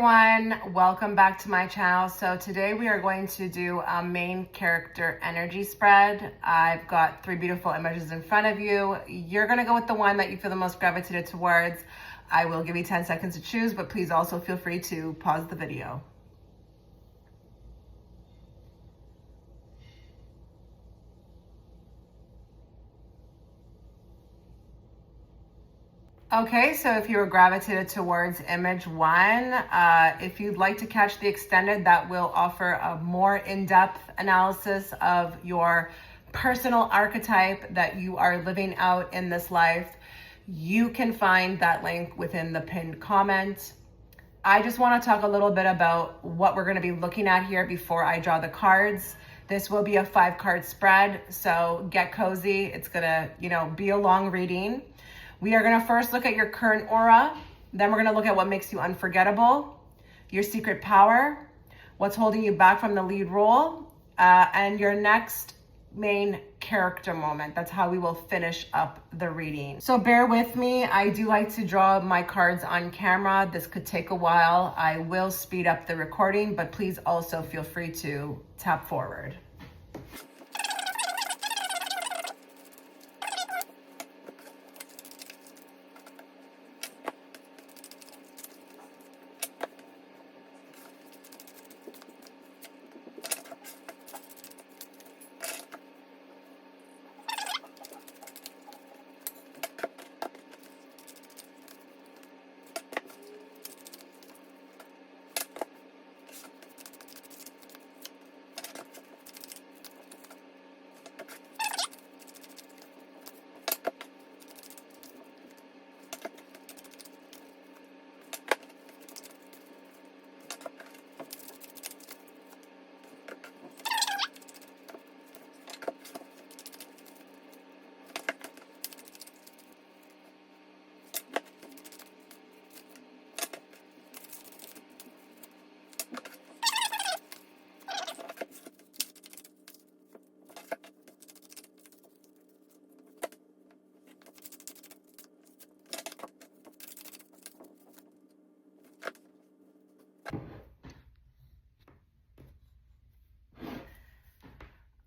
everyone, welcome back to my channel. So today we are going to do a main character energy spread. I've got 3 beautiful images in front of you. You're going to go with the one that you feel the most gravitated towards. I will give you 10 seconds to choose, but please also feel free to pause the video. Okay, so if you were gravitated towards image 1, if you'd like to catch the extended, that will offer a more in-depth analysis of your personal archetype that you are living out in this life. You can find that link within the pinned comment. I just want to talk a little bit about what we're going to be looking at here before I draw the cards. This will be a 5-card spread, so get cozy. It's going to, be a long reading. We are going to first look at your current aura. Then we're going to look at what makes you unforgettable, your secret power, what's holding you back from the lead role, and your next main character moment. That's how we will finish up the reading. So bear with me. I do like to draw my cards on camera. This could take a while. I will speed up the recording, but please also feel free to tap forward.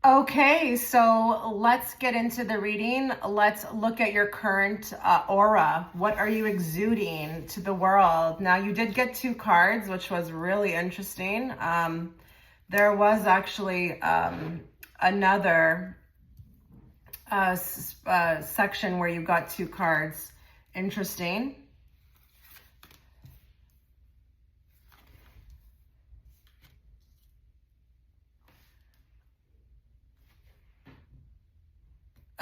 Okay, so let's get into the reading. Let's look at your current aura. What are you exuding to the world? Now, you did get 2 cards, which was really interesting. There was actually another section where you got 2 cards. Interesting.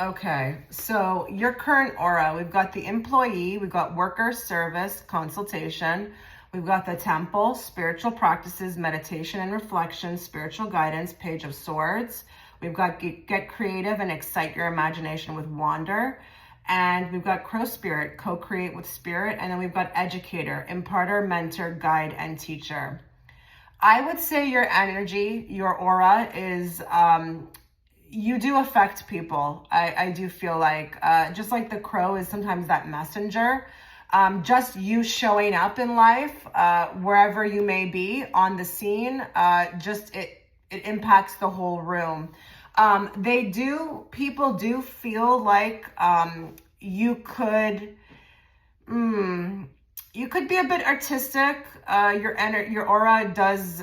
Okay, so your current aura, we've got the employee, we've got worker, service, consultation, we've got the temple, spiritual practices, meditation and reflection, spiritual guidance, Page of Swords. We've got get creative and excite your imagination with wander. And we've got crow spirit, co-create with spirit. And then we've got educator, imparter, mentor, guide, and teacher. I would say your energy, your aura is... you do affect people. I do feel like, just like the crow is sometimes that messenger, just you showing up in life, wherever you may be on the scene, it impacts the whole room. People do feel like, you could be a bit artistic. Your aura does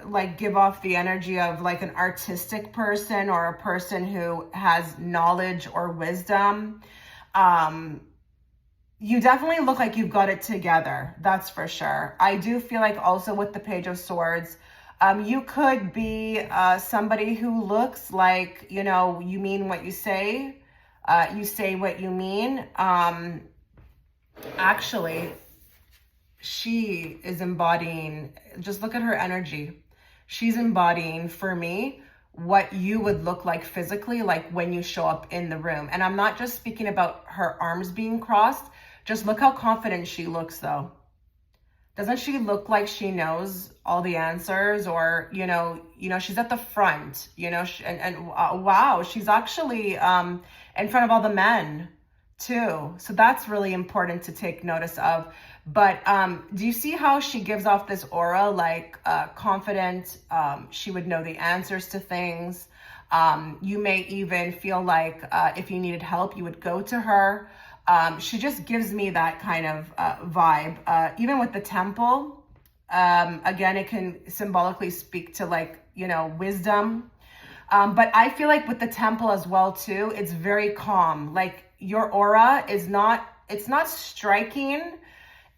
like give off the energy of like an artistic person or a person who has knowledge or wisdom. You definitely look like you've got it together. That's for sure. I do feel like also with the Page of Swords, you could be somebody who looks like, you mean what you say. You say what you mean. Actually, she is embodying, just look at her energy. She's embodying, for me, what you would look like physically, like when you show up in the room. And I'm not just speaking about her arms being crossed. Just look how confident she looks, though. Doesn't she look like she knows all the answers? Or, she's at the front, wow, she's actually in front of all the men. too. So that's really important to take notice of. But do you see how she gives off this aura, like confident? She would know the answers to things. You may even feel like if you needed help, you would go to her. She just gives me that kind of vibe. Even with the temple, again, it can symbolically speak to, like, you know, wisdom. But I feel like with the temple as well too, it's very calm. Like your aura is not, it's not striking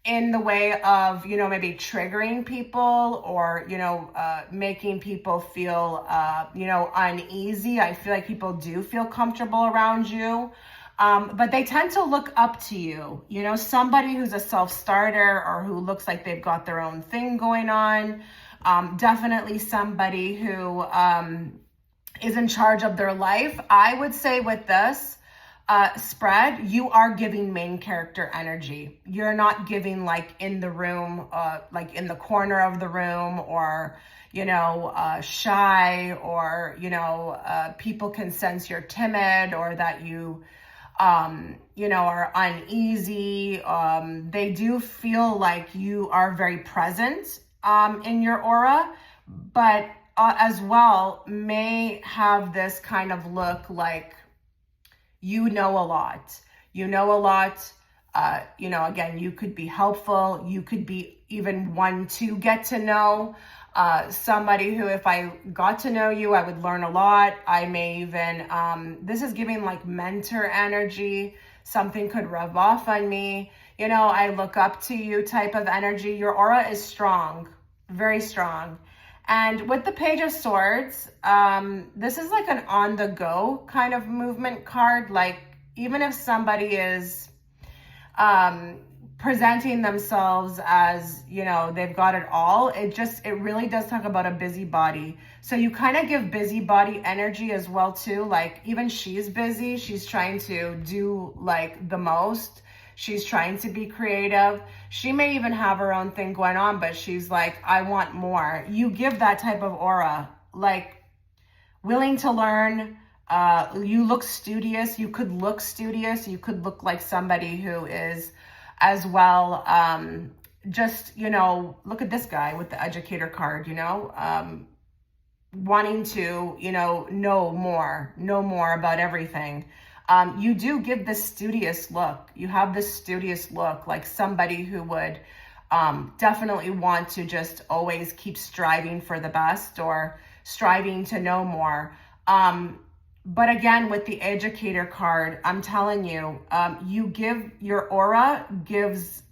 in the way of, you know, maybe triggering people or, you know, making people feel, you know, uneasy. I feel like people do feel comfortable around you. But they tend to look up to you, you know, somebody who's a self-starter or who looks like they've got their own thing going on. Definitely somebody who is in charge of their life. I would say with this spread, you are giving main character energy. You're not giving like in the room, like in the corner of the room, or, you know, shy, or, you know, people can sense you're timid or that you, you know, are uneasy. They do feel like you are very present in your aura, but as well may have this kind of look like you know a lot. You know a lot. You know, again, you could be helpful. You could be even one to get to know. Somebody who, if I got to know you, I would learn a lot. I may even, this is giving like mentor energy. Something could rub off on me. You know, I look up to you type of energy. Your aura is strong, very strong. And with the Page of Swords, this is like an on-the-go kind of movement card. Like, even if somebody is presenting themselves as, you know, they've got it all, it really does talk about a busybody. So you kind of give busybody energy as well too. Like, even she's busy. She's trying to do like the most. She's trying to be creative. She may even have her own thing going on, but she's like, I want more. You give that type of aura, like willing to learn. You look studious. You could look studious. You could look like somebody who is as well. Just, you know, look at this guy with the educator card, you know, wanting to, you know more about everything. You do give this studious look. You have this studious look, like somebody who would definitely want to just always keep striving for the best or striving to know more. But again, with the educator card, I'm telling you, your aura gives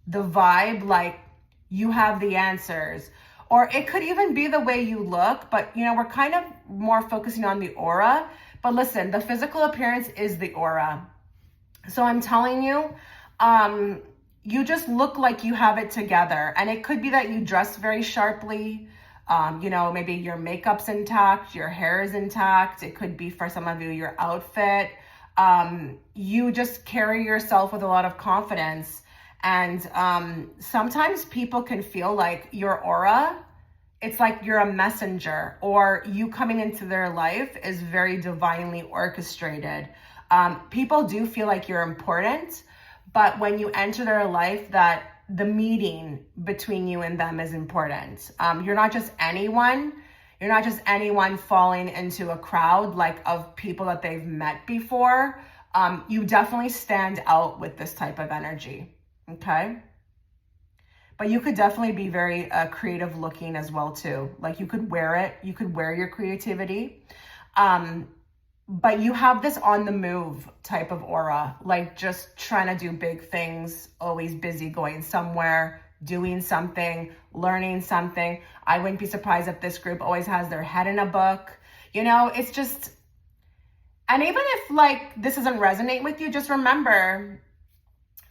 the vibe like you have the answers. Or it could even be the way you look, but, you know, we're kind of more focusing on the aura. But listen, the physical appearance is the aura. So I'm telling you, you just look like you have it together. And it could be that you dress very sharply. You know, maybe your makeup's intact, your hair is intact. It could be, for some of you, your outfit. You just carry yourself with a lot of confidence. And sometimes people can feel like your aura, it's like you're a messenger, or you coming into their life is very divinely orchestrated. People do feel like you're important, but when you enter their life, that the meeting between you and them is important. You're not just anyone. You're not just anyone falling into a crowd like of people that they've met before. You definitely stand out with this type of energy. Okay. But you could definitely be very creative looking as well too. Like you could wear it. You could wear your creativity. But you have this on the move type of aura, like just trying to do big things, always busy, going somewhere, doing something, learning something. I wouldn't be surprised if this group always has their head in a book. You know, it's just, and even if like this doesn't resonate with you, just remember,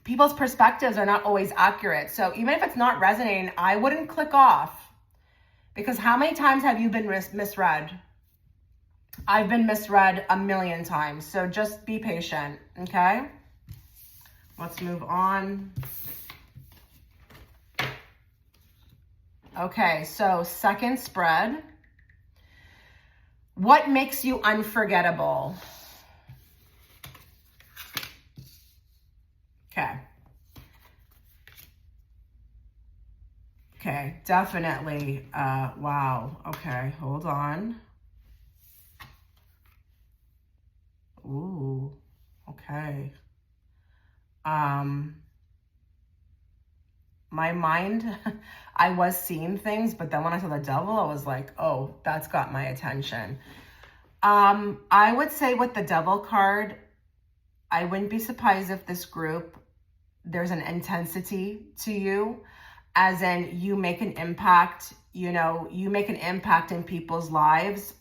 people's perspectives are not always accurate. So even if it's not resonating, I wouldn't click off, because how many times have you been misread? I've been misread a million times. So just be patient. Okay. Let's move on. Okay. So second spread. What makes you unforgettable? definitely. Wow. Okay, hold on. Ooh, okay. My mind, I was seeing things, but then when I saw the devil, I was like, oh, that's got my attention. I would say with the devil card, I wouldn't be surprised if this group, there's an intensity to you, as in you make an impact, you make an impact in people's lives.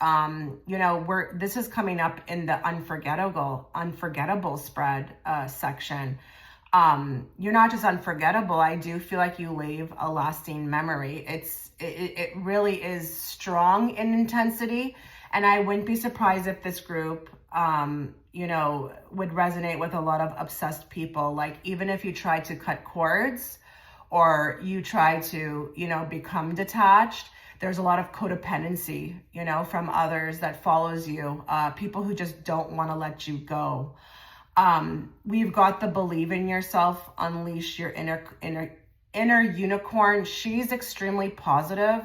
This is coming up in the unforgettable spread section. You're not just unforgettable. I do feel like you leave a lasting memory. It really is strong in intensity. And I wouldn't be surprised if this group, would resonate with a lot of obsessed people. Like, even if you try to cut cords or you try to, become detached, there's a lot of codependency, from others that follows you, people who just don't want to let you go. We've got the believe in yourself, unleash your inner unicorn. She's extremely positive.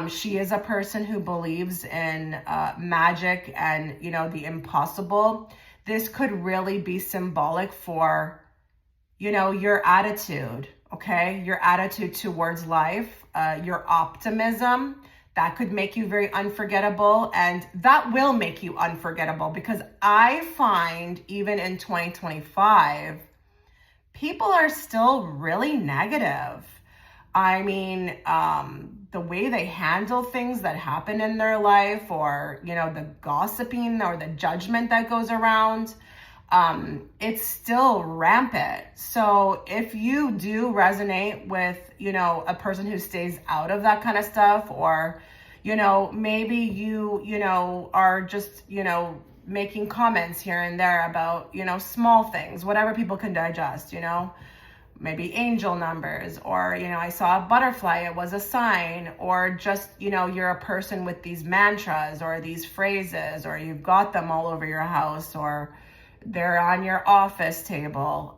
She is a person who believes in magic and, the impossible. This could really be symbolic for, your attitude, okay? Your attitude towards life, your optimism. That could make you very unforgettable, and that will make you unforgettable, because I find even in 2025, people are still really negative. I mean, the way they handle things that happen in their life, or, the gossiping or the judgment that goes around, it's still rampant. So if you do resonate with, a person who stays out of that kind of stuff, or, maybe you are just, making comments here and there about, small things, whatever people can digest, maybe angel numbers, or, I saw a butterfly, it was a sign, or just, you're a person with these mantras or these phrases, or you've got them all over your house, or they're on your office table,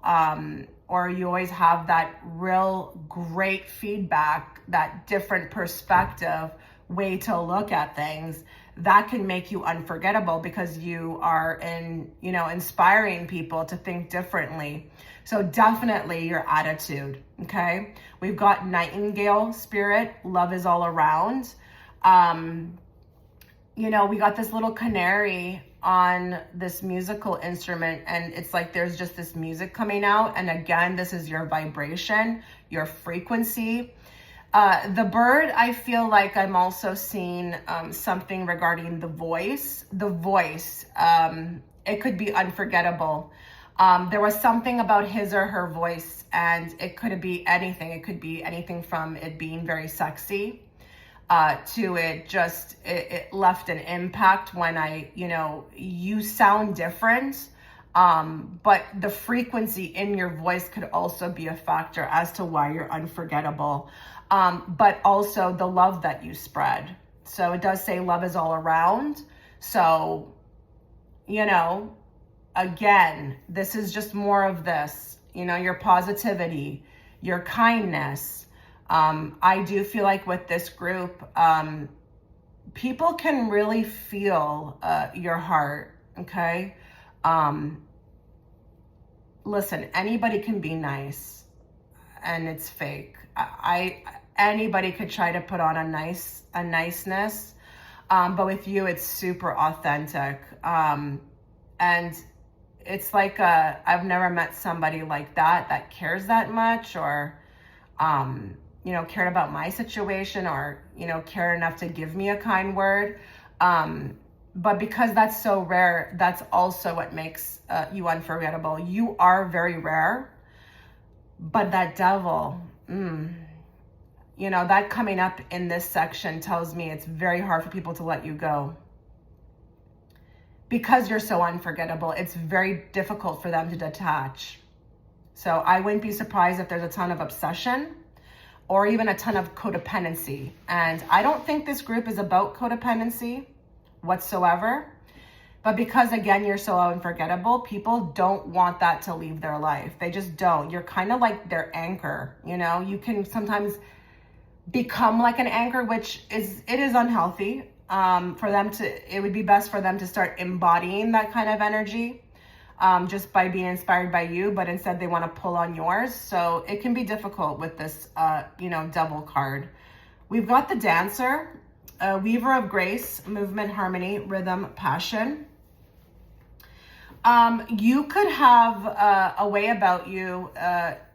or you always have that real great feedback, that different perspective way to look at things. That can make you unforgettable because you are inspiring people to think differently. So definitely your attitude, okay? We've got Nightingale spirit, love is all around. We got this little canary on this musical instrument, and it's like there's just this music coming out. And again, this is your vibration, your frequency. The bird, I feel like I'm also seeing something regarding the voice. The voice, it could be unforgettable. There was something about his or her voice, and it could be anything. It could be anything from it being very sexy to it left an impact when you sound different. But the frequency in your voice could also be a factor as to why you're unforgettable. But also the love that you spread. So it does say love is all around. So, again, this is just more of this, your positivity, your kindness. I do feel like with this group, people can really feel your heart, okay? Listen, anybody can be nice, and it's fake. Anybody could try to put on a niceness, but with you, it's super authentic. And it's like I've never met somebody like that cares that much, or cared about my situation, or cared enough to give me a kind word. But because that's so rare, that's also what makes you unforgettable. You are very rare, but that devil, that coming up in this section tells me it's very hard for people to let you go. Because you're so unforgettable, it's very difficult for them to detach. So I wouldn't be surprised if there's a ton of obsession or even a ton of codependency. And I don't think this group is about codependency whatsoever. But because, again, you're so unforgettable, people don't want that to leave their life. They just don't. You're kind of like their anchor, You can sometimes become like an anchor, which it is unhealthy. It would be best for them to start embodying that kind of energy, just by being inspired by you, but instead they want to pull on yours. So it can be difficult with this, double card. We've got the Dancer, Weaver of Grace, Movement, Harmony, Rhythm, Passion. You could have a way about you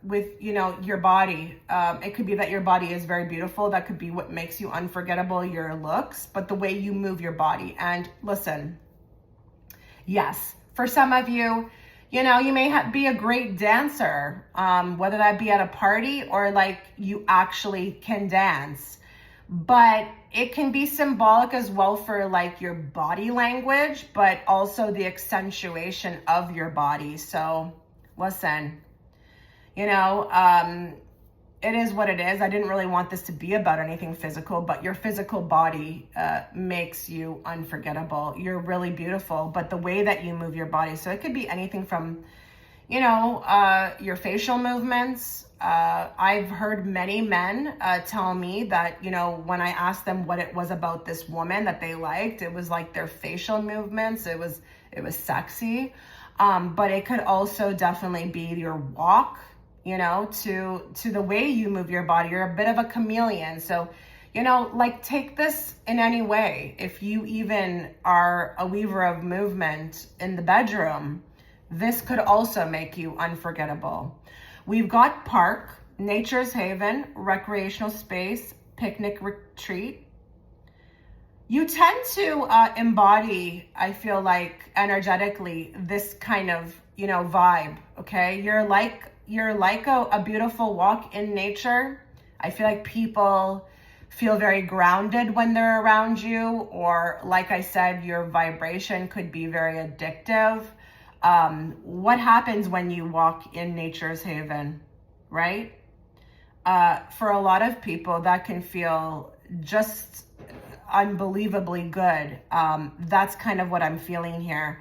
with, your body. It could be that your body is very beautiful. That could be what makes you unforgettable, your looks, but the way you move your body. And listen, yes, for some of you, you may be a great dancer, whether that be at a party or like you actually can dance. But it can be symbolic as well for like your body language, but also the accentuation of your body. So listen, it is what it is. I didn't really want this to be about anything physical, but your physical body makes you unforgettable. You're really beautiful, but the way that you move your body. So it could be anything from, your facial movements. I've heard many men tell me that, when I asked them what it was about this woman that they liked, it was like their facial movements. It was sexy. But it could also definitely be your walk, to the way you move your body. You're a bit of a chameleon. So, take this in any way. If you even are a weaver of movement in the bedroom, this could also make you unforgettable. We've got park, nature's haven, recreational space, picnic retreat. You tend to embody, I feel like, energetically, this kind of, vibe, okay? You're like a beautiful walk in nature. I feel like people feel very grounded when they're around you, or like I said, your vibration could be very addictive. What happens when you walk in nature's haven, right? For a lot of people, that can feel just unbelievably good. That's kind of what I'm feeling here.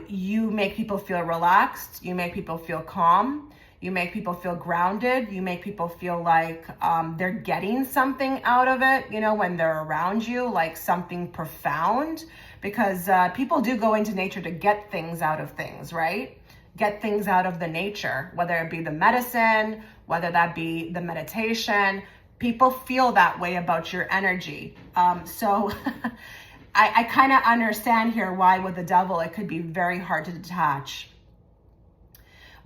You make people feel relaxed. You make people feel calm. You make people feel grounded. You make people feel like they're getting something out of it, when they're around you, like something profound. Because people do go into nature to get things out of things, right? Get things out of the nature, whether it be the medicine, whether that be the meditation. People feel that way about your energy. So I kind of understand here why with the Devil, it could be very hard to detach.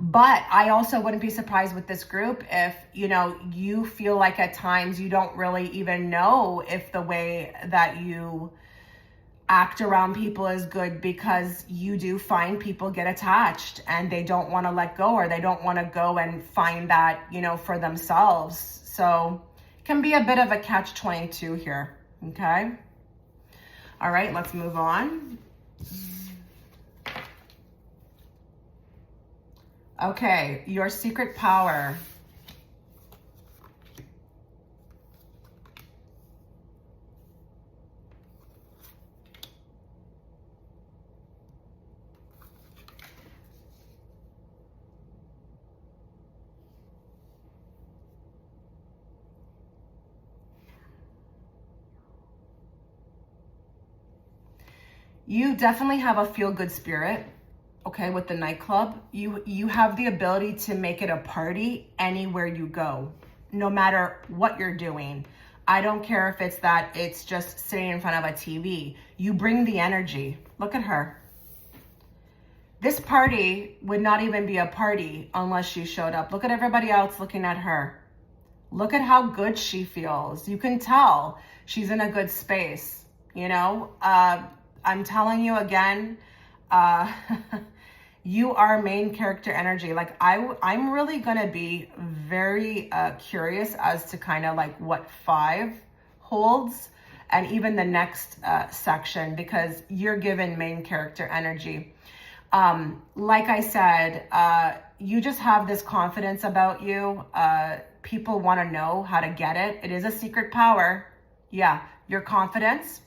But I also wouldn't be surprised with this group if, you feel like at times you don't really even know if the way that you act around people is good, because you do find people get attached and they don't want to let go, or they don't want to go and find that, for themselves. So it can be a bit of a catch-22 here. Okay. All right, let's move on. Okay, your secret power. You definitely have a feel-good spirit, okay, with the nightclub. You have the ability to make it a party anywhere you go, no matter what you're doing. I don't care if it's just sitting in front of a TV. You bring the energy. Look at her. This party would not even be a party unless she showed up. Look at everybody else looking at her. Look at how good she feels. You can tell she's in a good space, I'm telling you again, you are main character energy. Like I'm really going to be very curious as to kind of like what 5 holds, and even the next section, because you're given main character energy. Like I said, you just have this confidence about you. People want to know how to get it. It is a secret power. Yeah, your confidence.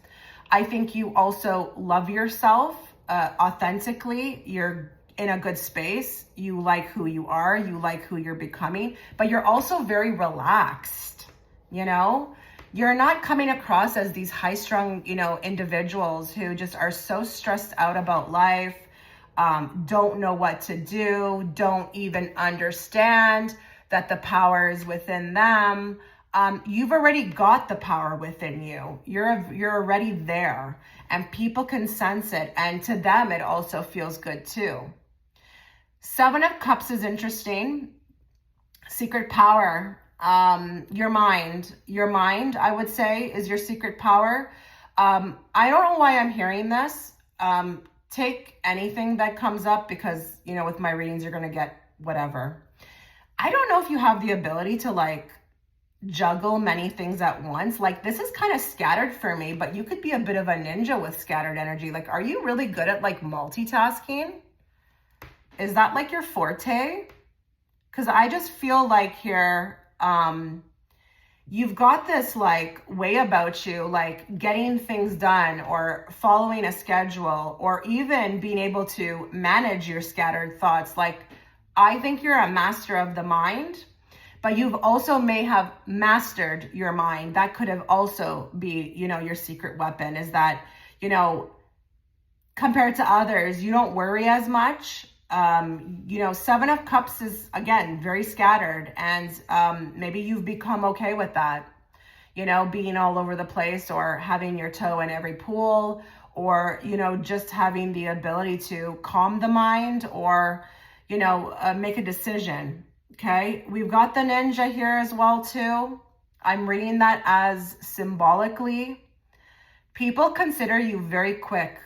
I think you also love yourself authentically. You're in a good space. You like who you are. You like who you're becoming, but you're also very relaxed. you know? You're not coming across as these high-strung, individuals who just are so stressed out about life, don't know what to do, don't even understand that the power is within them. You've already got the power within you. You're already there, and people can sense it, and to them it also feels good too. Seven of Cups is interesting. Secret power. Your mind, I would say, is your secret power. I don't know why I'm hearing this. Take anything that comes up because, with my readings, you're going to get whatever. I don't know if you have the ability to juggle many things at once. This is kind of scattered for me, but you could be a bit of a ninja with scattered energy. Are you really good at multitasking? Is that your forte? Because I just feel here, you've got this way about you, getting things done or following a schedule or even being able to manage your scattered thoughts. I think you're a master of the mind, but you've also may have mastered your mind. That could have also be, your secret weapon is that, compared to others, you don't worry as much. Seven of Cups is, again, very scattered, and maybe you've become okay with that, being all over the place or having your toe in every pool or, just having the ability to calm the mind or, make a decision. Okay. We've got the Ninja here as well too. I'm reading that as symbolically. People consider you very quick,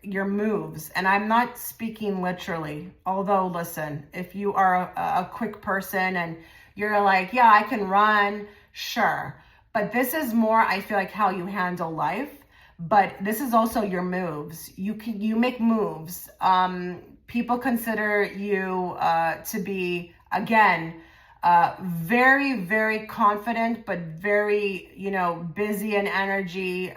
your moves. And I'm not speaking literally. Although, listen, if you are a quick person and you're yeah, I can run, sure. But this is more, I feel how you handle life. But this is also your moves. You make moves. People consider you to be, again, very, very confident, but very, busy in energy,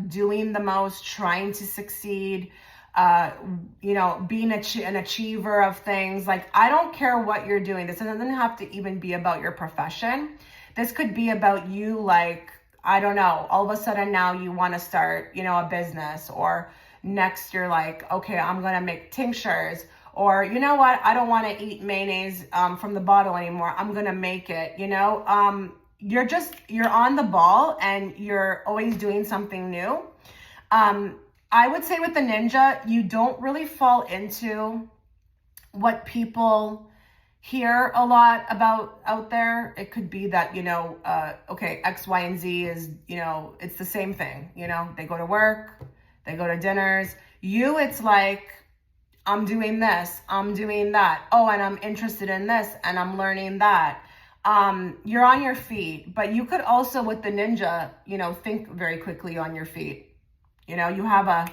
doing the most, trying to succeed, being an achiever of things. I don't care what you're doing. This doesn't have to even be about your profession. This could be about you, I don't know, all of a sudden now you want to start, a business, or next you're okay, I'm going to make tinctures. Or, you know what, I don't want to eat mayonnaise from the bottle anymore. I'm going to make it, you're on the ball and you're always doing something new. I would say with the Ninja, you don't really fall into what people hear a lot about out there. It could be that, okay, X, Y, and Z is, it's the same thing. They go to work, they go to dinners. It's I'm doing this, I'm doing that. Oh, and I'm interested in this and I'm learning that. You're on your feet, but you could also with the Ninja, think very quickly on your feet. You have a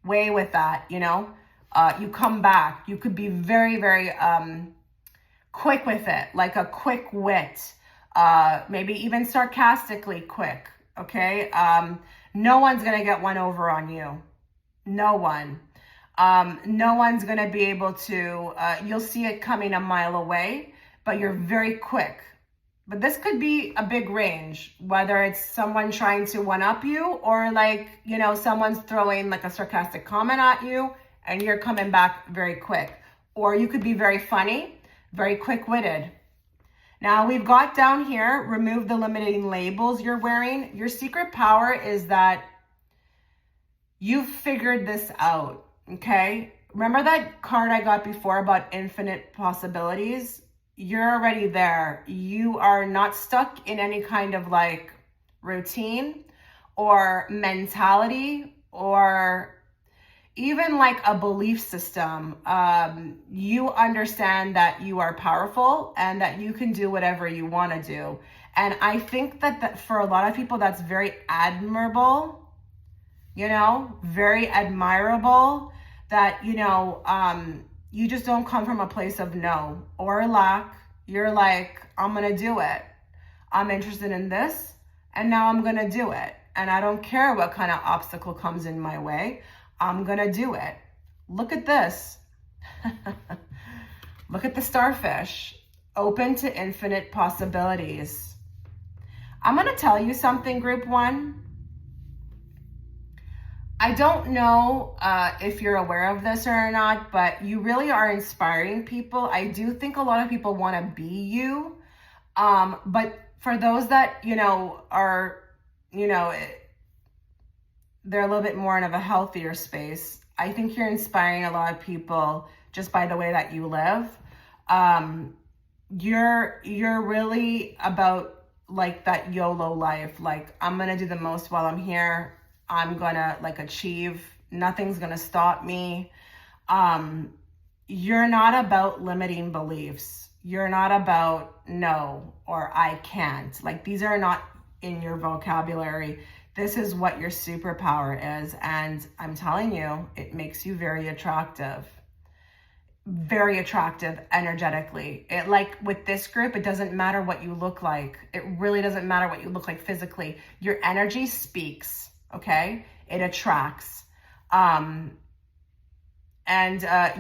way with that, you come back. You could be very, very quick with it, like a quick wit, maybe even sarcastically quick, okay? No one's going to get one over on you. No one. No one's going to be able to, you'll see it coming a mile away, but you're very quick. But this could be a big range, whether it's someone trying to one-up you or someone's throwing a sarcastic comment at you and you're coming back very quick. Or you could be very funny, very quick-witted. Now we've got down here, remove the limiting labels you're wearing. Your secret power is that you've figured this out. Okay, remember that card I got before about infinite possibilities? You're already there. You are not stuck in any kind of routine or mentality or even a belief system. You understand that you are powerful and that you can do whatever you want to do. And I think that for a lot of people, that's very admirable, very admirable. That, you just don't come from a place of no or lack. You're I'm going to do it. I'm interested in this, and now I'm going to do it. And I don't care what kind of obstacle comes in my way. I'm going to do it. Look at this. Look at the starfish. Open to infinite possibilities. I'm going to tell you something, group one. I don't know if you're aware of this or not, but you really are inspiring people. I do think a lot of people want to be you. But for those that, are, they're a little bit more in of a healthier space, I think you're inspiring a lot of people just by the way that you live. You're really about like that YOLO life. Like, I'm going to do the most while I'm here. I'm going to like achieve. Nothing's going to stop me. You're not about limiting beliefs. You're not about no or I can't. Like, these are not in your vocabulary. This is what your superpower is. And I'm telling you, it makes you very attractive energetically. It, like with this group, it doesn't matter what you look like. It really doesn't matter what you look like physically. Your energy speaks, okay? It attracts. And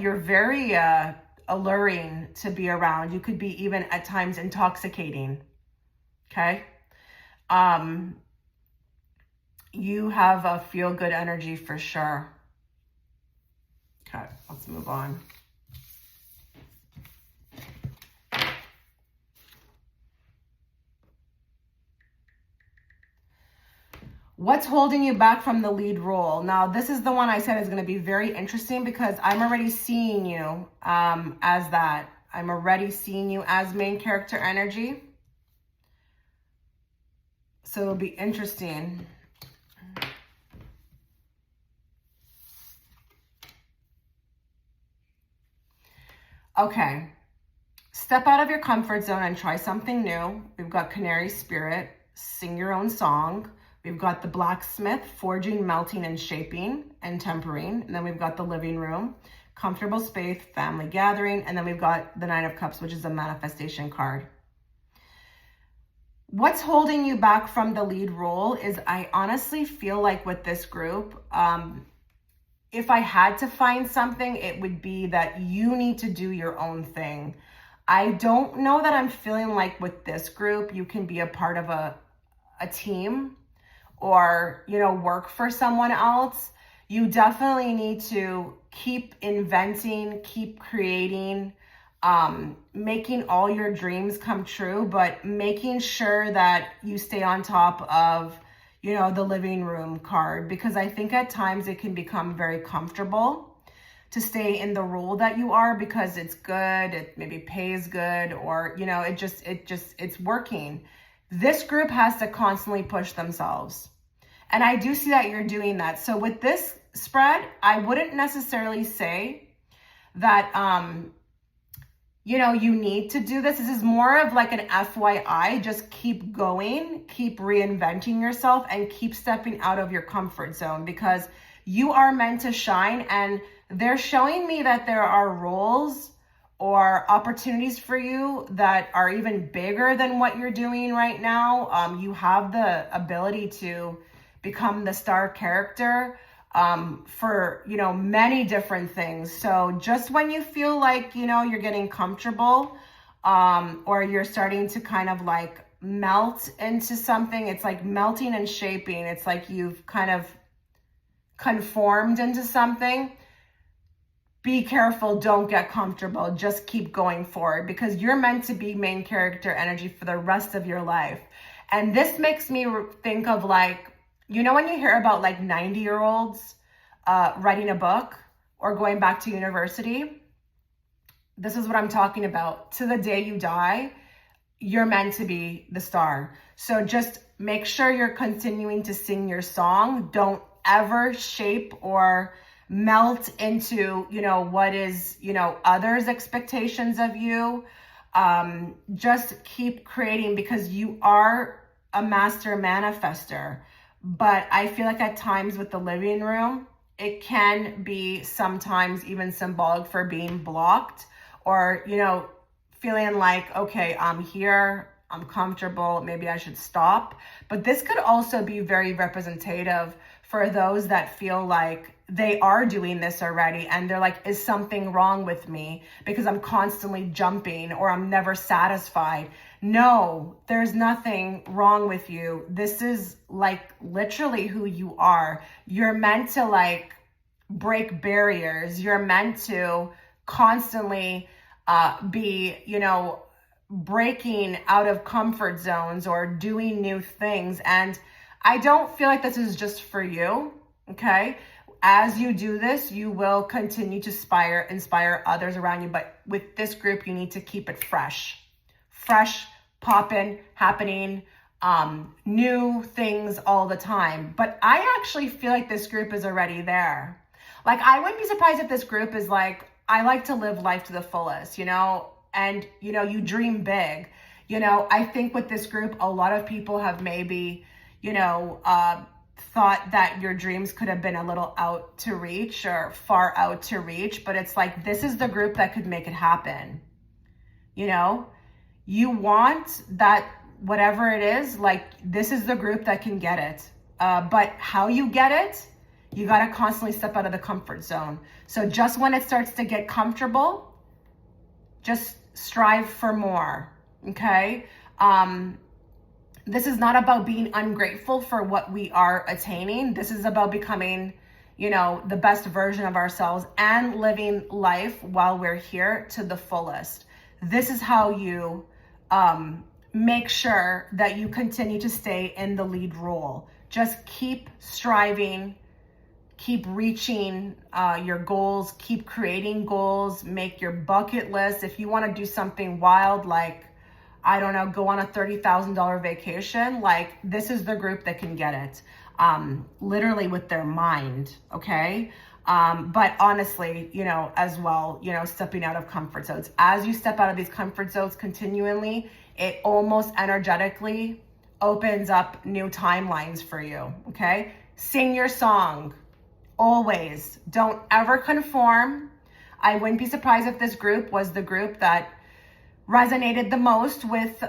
you're very alluring to be around. You could be even at times intoxicating, okay? You have a feel-good energy for sure. Okay, let's move on. What's holding you back from the lead role? Now, this is the one I said is going to be very interesting because I'm already seeing you as that. I'm already seeing you as main character energy. So it'll be interesting. Okay. Step out of your comfort zone and try something new. We've got Canary Spirit, sing your own song. We've got the blacksmith, forging, melting, and shaping, and tempering. And then we've got the living room, comfortable space, family gathering. And then we've got the Nine of Cups, which is a manifestation card. What's holding you back from the lead role is I honestly feel like with this group, if I had to find something, it would be that you need to do your own thing. I don't know that I'm feeling like with this group, you can be a part of a team or, work for someone else. You definitely need to keep inventing, keep creating, making all your dreams come true, but making sure that you stay on top of, the living room card, because I think at times it can become very comfortable to stay in the role that you are because it's good, it maybe pays good, or, it's working. This group has to constantly push themselves. And I do see that you're doing that. So with this spread, I wouldn't necessarily say that, you need to do this. This is more of like an FYI. Just keep going, keep reinventing yourself, and keep stepping out of your comfort zone because you are meant to shine. And they're showing me that there are roles or opportunities for you that are even bigger than what you're doing right now. You have the ability to become the star character for, many different things. So just when you feel like, you're getting comfortable or you're starting to kind of like melt into something, it's like melting and shaping. It's like you've kind of conformed into something. Be careful, don't get comfortable, just keep going forward because you're meant to be main character energy for the rest of your life. And this makes me think of like, when you hear about like 90-year-olds writing a book or going back to university, this is what I'm talking about. To the day you die, you're meant to be the star. So just make sure you're continuing to sing your song. Don't ever shape or melt into, what is, others' expectations of you. Just keep creating because you are a master manifester. But I feel like at times with the living room, it can be sometimes even symbolic for being blocked or, feeling like, okay, I'm here, I'm comfortable, maybe I should stop. But this could also be very representative for those that feel like they are doing this already and they're like, is something wrong with me because I'm constantly jumping or I'm never satisfied. No, there's nothing wrong with you. This is like literally who you are. You're meant to like break barriers. You're meant to constantly be, breaking out of comfort zones or doing new things. And I don't feel like this is just for you, okay? As you do this, you will continue to inspire others around you. But with this group, you need to keep it fresh, popping, happening, new things all the time. But I actually feel like this group is already there. Like, I wouldn't be surprised if this group is like, I like to live life to the fullest, and, you dream big. I think with this group, a lot of people have maybe, thought that your dreams could have been a little out to reach or far out to reach, but it's like, this is the group that could make it happen. You want that, whatever it is, like, this is the group that can get it. But how you get it, you got to constantly step out of the comfort zone. So just when it starts to get comfortable, just strive for more, okay? This is not about being ungrateful for what we are attaining. This is about becoming, the best version of ourselves and living life while we're here to the fullest. This is how you make sure that you continue to stay in the lead role. Just keep striving, keep reaching your goals, keep creating goals, make your bucket list. If you want to do something wild, like, I don't know, go on a $30,000 vacation, like, this is the group that can get it, literally with their mind, okay? But honestly, as well, stepping out of comfort zones. As you step out of these comfort zones continually, it almost energetically opens up new timelines for you, okay? Sing your song, always. Don't ever conform. I wouldn't be surprised if this group was the group that resonated the most with,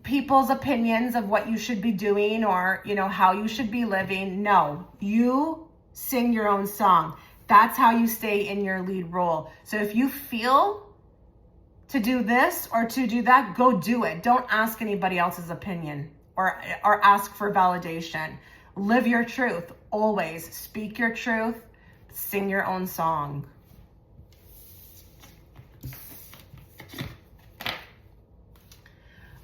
people's opinions of what you should be doing or, how you should be living. No, you sing your own song. That's how you stay in your lead role. So if you feel to do this or to do that, go do it. Don't ask anybody else's opinion or ask for validation. Live your truth. Always speak your truth. Sing your own song.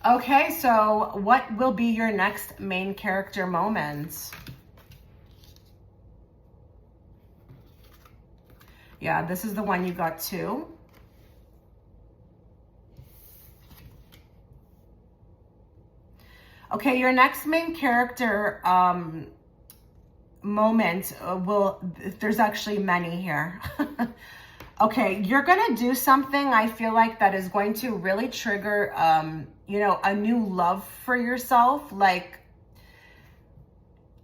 Okay, so what will be your next main character moment? Yeah, this is the one you got too. Okay, your next main character moment there's actually many here. Okay, you're gonna do something, I feel like, that is going to really trigger, a new love for yourself. Like,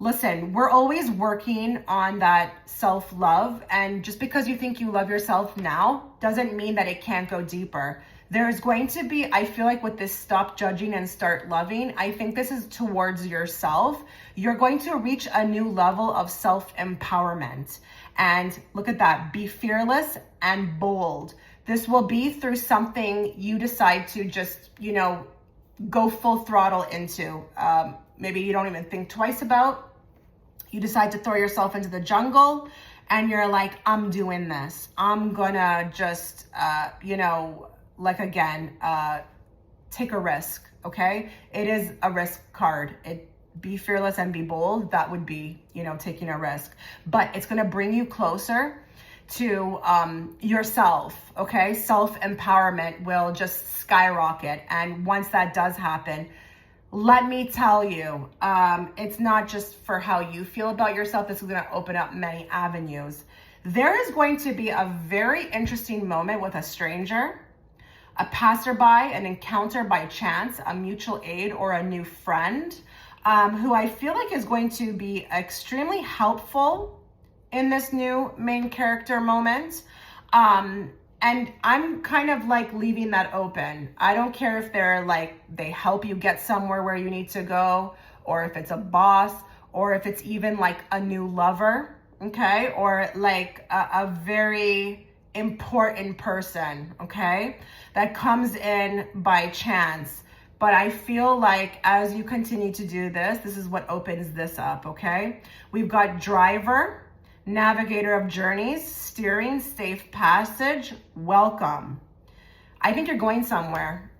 listen, we're always working on that self-love, and just because you think you love yourself now doesn't mean that it can't go deeper. There's going to be, I feel like, with this stop judging and start loving, I think this is towards yourself. You're going to reach a new level of self-empowerment. And look at that, be fearless and bold. This will be through something you decide to just, go full throttle into. Maybe you don't even think twice about. You decide to throw yourself into the jungle and you're like, I'm doing this. I'm gonna just, take a risk, okay? It is a risk card. Be fearless and be bold. That would be, taking a risk. But it's gonna bring you closer to yourself, okay? Self-empowerment will just skyrocket. And once that does happen, let me tell you, it's not just for how you feel about yourself. This is gonna open up many avenues. There is going to be a very interesting moment with a stranger, a passerby, an encounter by chance, a mutual aid, or a new friend, who I feel like is going to be extremely helpful in this new main character moment. And I'm kind of like leaving that open. I don't care if they're like, they help you get somewhere where you need to go, or if it's a boss, or if it's even like a new lover, okay? Or like a very important person, okay? That comes in by chance. But I feel like as you continue to do this, this is what opens this up, okay? We've got driver, navigator of journeys, steering, safe passage, welcome. I think you're going somewhere.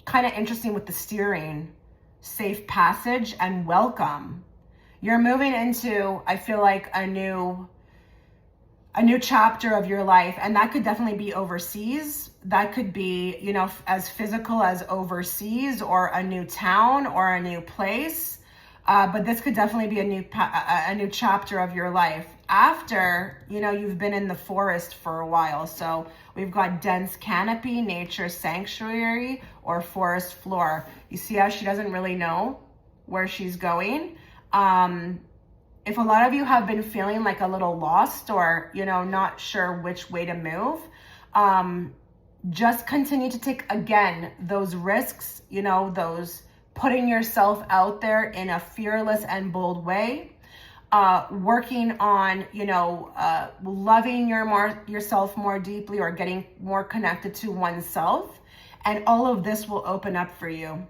Kind of interesting with the steering, safe passage, and welcome. You're moving into, I feel like, a new chapter of your life, and that could definitely be overseas. That could be, you know, as physical as overseas, or a new town or a new place. But this could definitely be a new chapter of your life after, you know, you've been in the forest for a while. So we've got dense canopy, nature sanctuary, or forest floor. You see how she doesn't really know where she's going? If a lot of you have been feeling like a little lost, or, you know, not sure which way to move, just continue to take, again, those risks, you know, those putting yourself out there in a fearless and bold way, working on, you know, loving yourself more deeply, or getting more connected to oneself. And all of this will open up for you.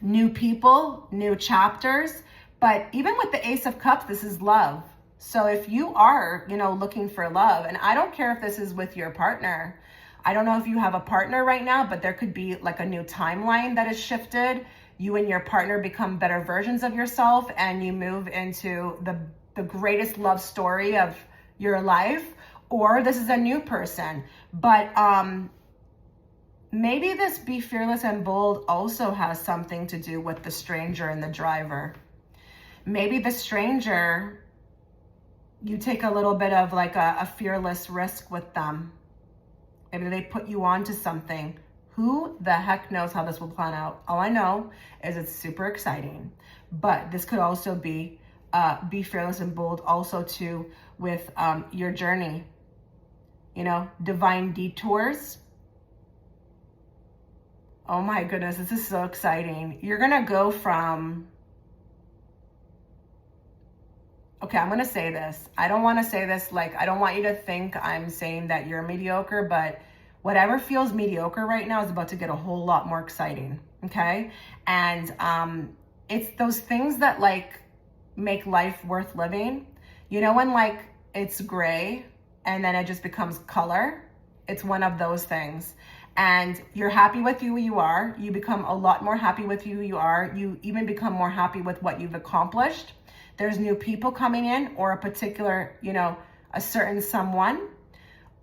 New people, new chapters. But even with the Ace of Cups, this is love. So if you are, you know, looking for love, and I don't care if this is with your partner. I don't know if you have a partner right now, but there could be like a new timeline that is shifted. You and your partner become better versions of yourself, and you move into the greatest love story of your life. Or this is a new person. But maybe this be fearless and bold also has something to do with the stranger and the driver. Maybe the stranger, you take a little bit of like a fearless risk with them. Maybe they put you on to something. Who the heck knows how this will plan out? All I know is it's super exciting. But this could also be fearless and bold also too with your journey. You know, divine detours. Oh my goodness, this is so exciting. You're gonna go from, okay, I'm going to say this. I don't want to say this like, I don't want you to think I'm saying that you're mediocre, but whatever feels mediocre right now is about to get a whole lot more exciting, okay? And it's those things that like make life worth living. You know when like it's gray and then it just becomes color? It's one of those things. And you're happy with who you are. You become a lot more happy with who you are. You even become more happy with what you've accomplished. There's new people coming in, or a particular, you know, a certain someone.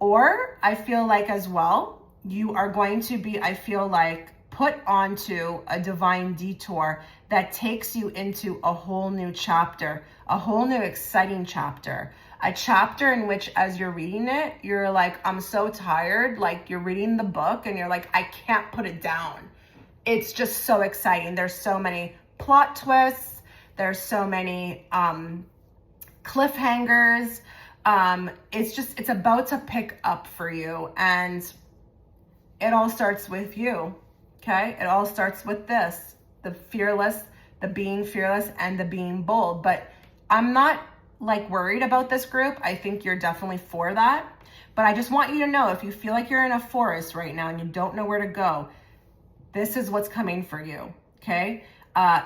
Or I feel like as well, you are going to be, I feel like, put onto a divine detour that takes you into a whole new chapter, a whole new exciting chapter. A chapter in which, as you're reading it, you're like, I'm so tired. Like, you're reading the book and you're like, I can't put it down. It's just so exciting. There's so many plot twists. There's so many cliffhangers. It's about to pick up for you. And it all starts with you, okay? It all starts with this, the fearless, the being fearless, and the being bold. But I'm not like worried about this group. I think you're definitely for that. But I just want you to know, if you feel like you're in a forest right now and you don't know where to go, this is what's coming for you, okay?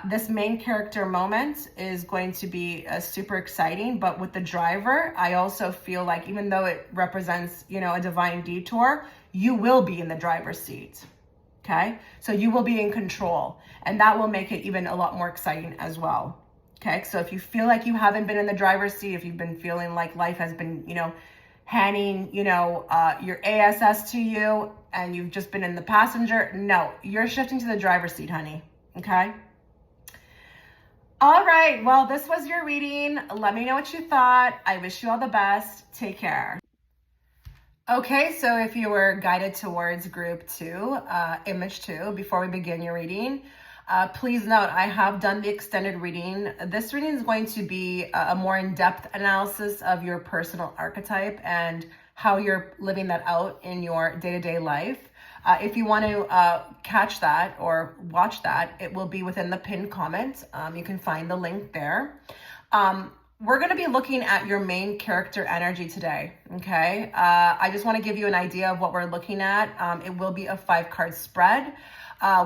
This main character moment is going to be super exciting, but with the driver, I also feel like even though it represents, you know, a divine detour, you will be in the driver's seat, okay? So you will be in control, and that will make it even a lot more exciting as well, okay? So if you feel like you haven't been in the driver's seat, if you've been feeling like life has been, you know, handing, you know, your ASS to you, and you've just been in the passenger, no, you're shifting to the driver's seat, honey, okay? All right, well, this was your reading. Let me know what you thought. I wish you all the best. Take care. Okay, so if you were guided towards group 2, image 2, before we begin your reading, please note I have done the extended reading. This reading is going to be a more in-depth analysis of your personal archetype and how you're living that out in your day-to-day life. If you want to catch that or watch that, it will be within the pinned comment. You can find the link there. we're going to be looking at your main character energy today, okay? I just want to give you an idea of what we're looking at. It will be a 5-card spread.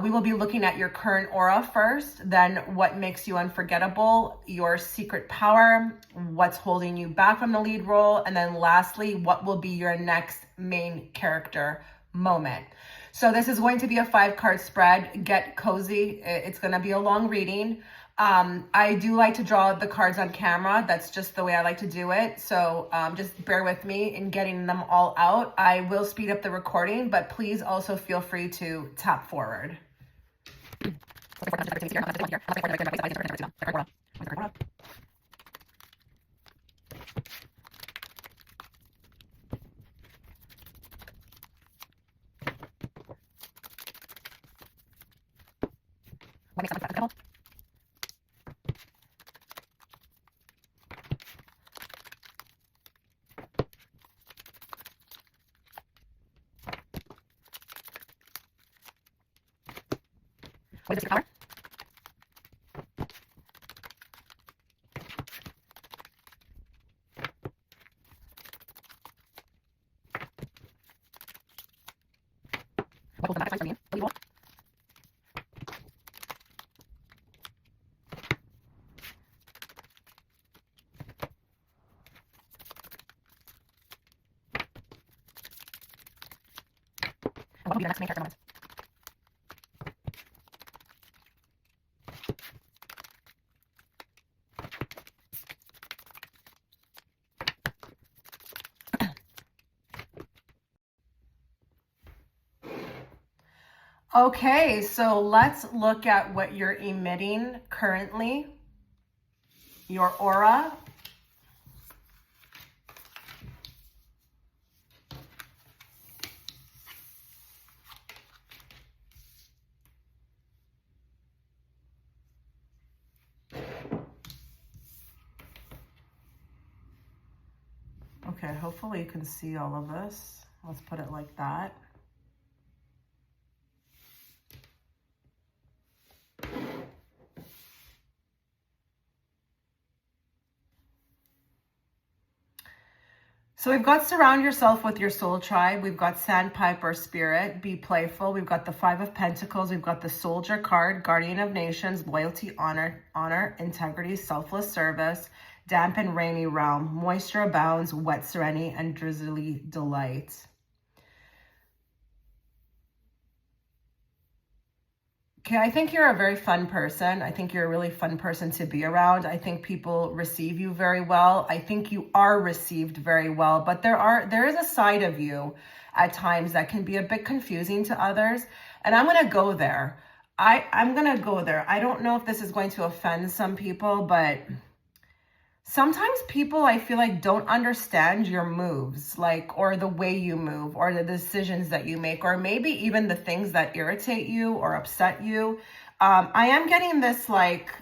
We will be looking at your current aura first, then what makes you unforgettable, your secret power, what's holding you back from the lead role, and then lastly, what will be your next main character moment. So this is going to be a 5-card spread. Get cozy. It's going to be a long reading. I do like to draw the cards on camera. That's just the way I like to do it. So just bear with me in getting them all out. I will speed up the recording, but please also feel free to tap forward. What is the power? What will the sacrifice from you? What do you want? And what will be the next main character moment? Okay, so let's look at what you're emitting currently, your aura. Okay, hopefully you can see all of this. Let's put it like that. So we've got surround yourself with your soul tribe. We've got sandpiper spirit, be playful. We've got the 5 of Pentacles. We've got the soldier card, guardian of nations, loyalty, honor, integrity, selfless service, damp and rainy realm, moisture abounds, wet serenity, and drizzly delight. Okay, I think you're a very fun person. I think you're a really fun person to be around. I think people receive you very well. I think you are received very well, but there is a side of you at times that can be a bit confusing to others. And I'm going to go there. I'm going to go there. I don't know if this is going to offend some people, but sometimes people, I feel like, don't understand your moves, like, or the way you move, or the decisions that you make, or maybe even the things that irritate you or upset you. I am getting this, like,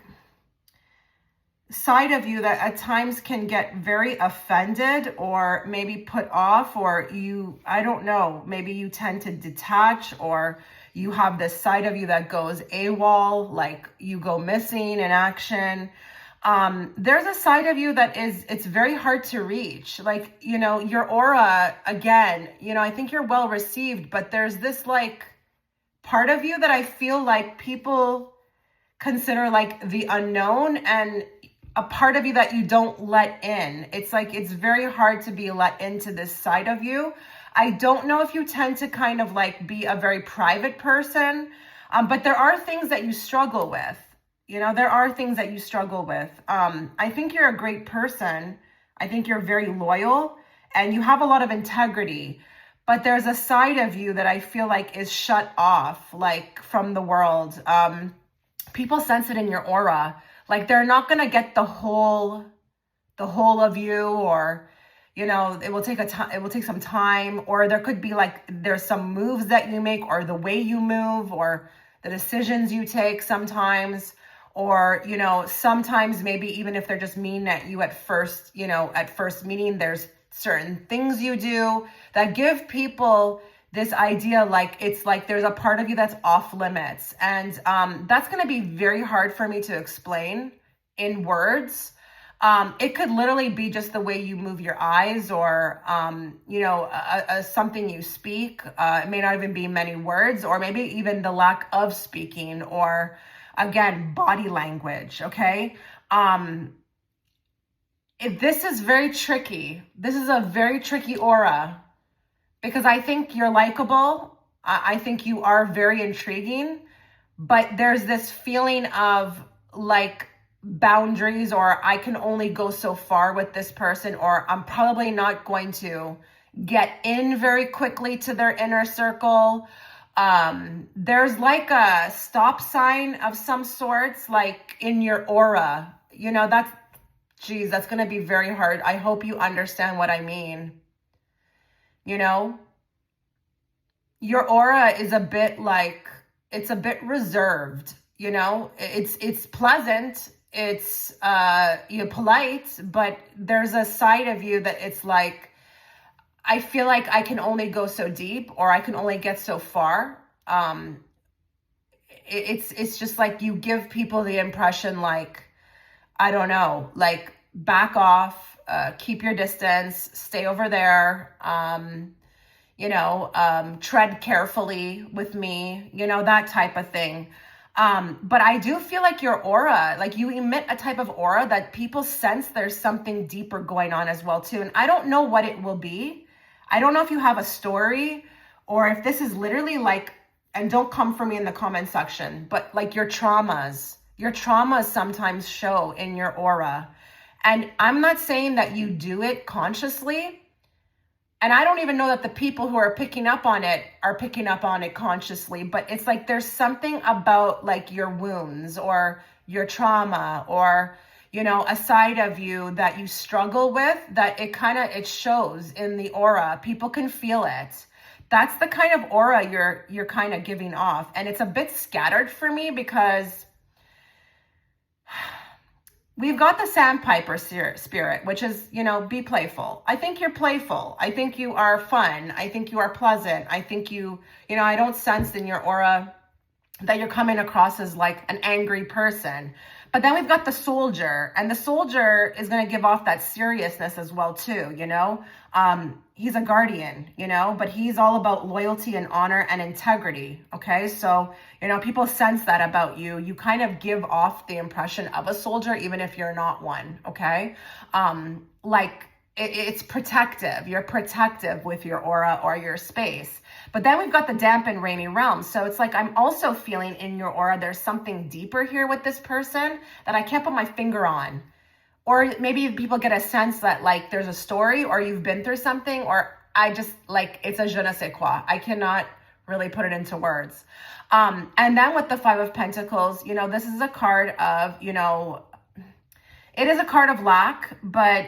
side of you that at times can get very offended or maybe put off, or I don't know, maybe you tend to detach, or you have this side of you that goes AWOL, like you go missing in action. There's a side of you that it's very hard to reach. Like, your aura, again, I think you're well received, but there's this like part of you that I feel like people consider like the unknown, and a part of you that you don't let in. It's like, it's very hard to be let into this side of you. I don't know if you tend to kind of like be a very private person, but there are things that you struggle with. There are things that you struggle with. I think you're a great person. I think you're very loyal and you have a lot of integrity, but there's a side of you that I feel like is shut off, like, from the world. People sense it in your aura. Like, they're not going to get the whole of you, or, it will take some time, or there could be like, there's some moves that you make, or the way you move, or the decisions you take sometimes. Or, sometimes maybe even if they're just mean at you at first meeting, there's certain things you do that give people this idea like it's like there's a part of you that's off limits. And that's going to be very hard for me to explain in words. It could literally be just the way you move your eyes, or, something you speak. It may not even be many words, or maybe even the lack of speaking, or again, body language. Okay. This is very tricky. This is a very tricky aura, because I think you're likable. I think you are very intriguing, but there's this feeling of like boundaries, or I can only go so far with this person, or I'm probably not going to get in very quickly to their inner circle. There's like a stop sign of some sorts, like in your aura. That's going to be very hard. I hope you understand what I mean. Your aura is a bit like, it's a bit reserved, it's pleasant. It's, you're polite, but there's a side of you that it's like, I feel like I can only go so deep, or I can only get so far. It's just like you give people the impression like, I don't know, like back off, keep your distance, stay over there, tread carefully with me, that type of thing. But I do feel like your aura, like you emit a type of aura that people sense there's something deeper going on as well too. And I don't know what it will be. I don't know if you have a story, or if this is literally like, and don't come for me in the comment section, but like your traumas sometimes show in your aura. And I'm not saying that you do it consciously. And I don't even know that the people who are picking up on it are picking up on it consciously, but it's like there's something about like your wounds, or your trauma, or, a side of you that you struggle with, that it shows in the aura. People can feel it. That's the kind of aura you're kind of giving off. And it's a bit scattered for me, because we've got the sandpiper spirit, which is, be playful. I think you're playful. I think you are fun. I think you are pleasant. I think I don't sense in your aura that you're coming across as like an angry person. But then we've got the soldier, and the soldier is going to give off that seriousness as well too, he's a guardian, but he's all about loyalty and honor and integrity. Okay. So, people sense that about you. You kind of give off the impression of a soldier, even if you're not one. Okay. It's protective. You're protective with your aura or your space. But then we've got the damp and rainy realm. So it's like, I'm also feeling in your aura, there's something deeper here with this person that I can't put my finger on. Or maybe people get a sense that like there's a story, or you've been through something, or I just like, it's a je ne sais quoi. I cannot really put it into words. And then with the Five of Pentacles, this is a card of, it is a card of lack, but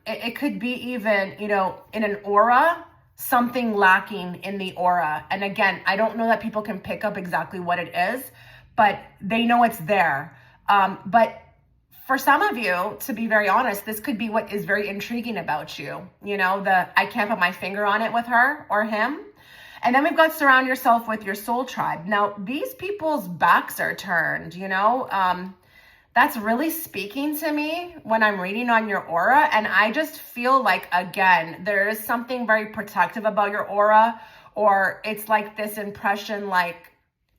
it could be even, in an aura, something lacking in the aura. And again, I don't know that people can pick up exactly what it is, but they know it's there. But for some of you, to be very honest, this could be what is very intriguing about you. I can't put my finger on it with her or him. And then we've got surround yourself with your soul tribe. Now, these people's backs are turned, that's really speaking to me when I'm reading on your aura. And I just feel like, again, there is something very protective about your aura, or it's like this impression like,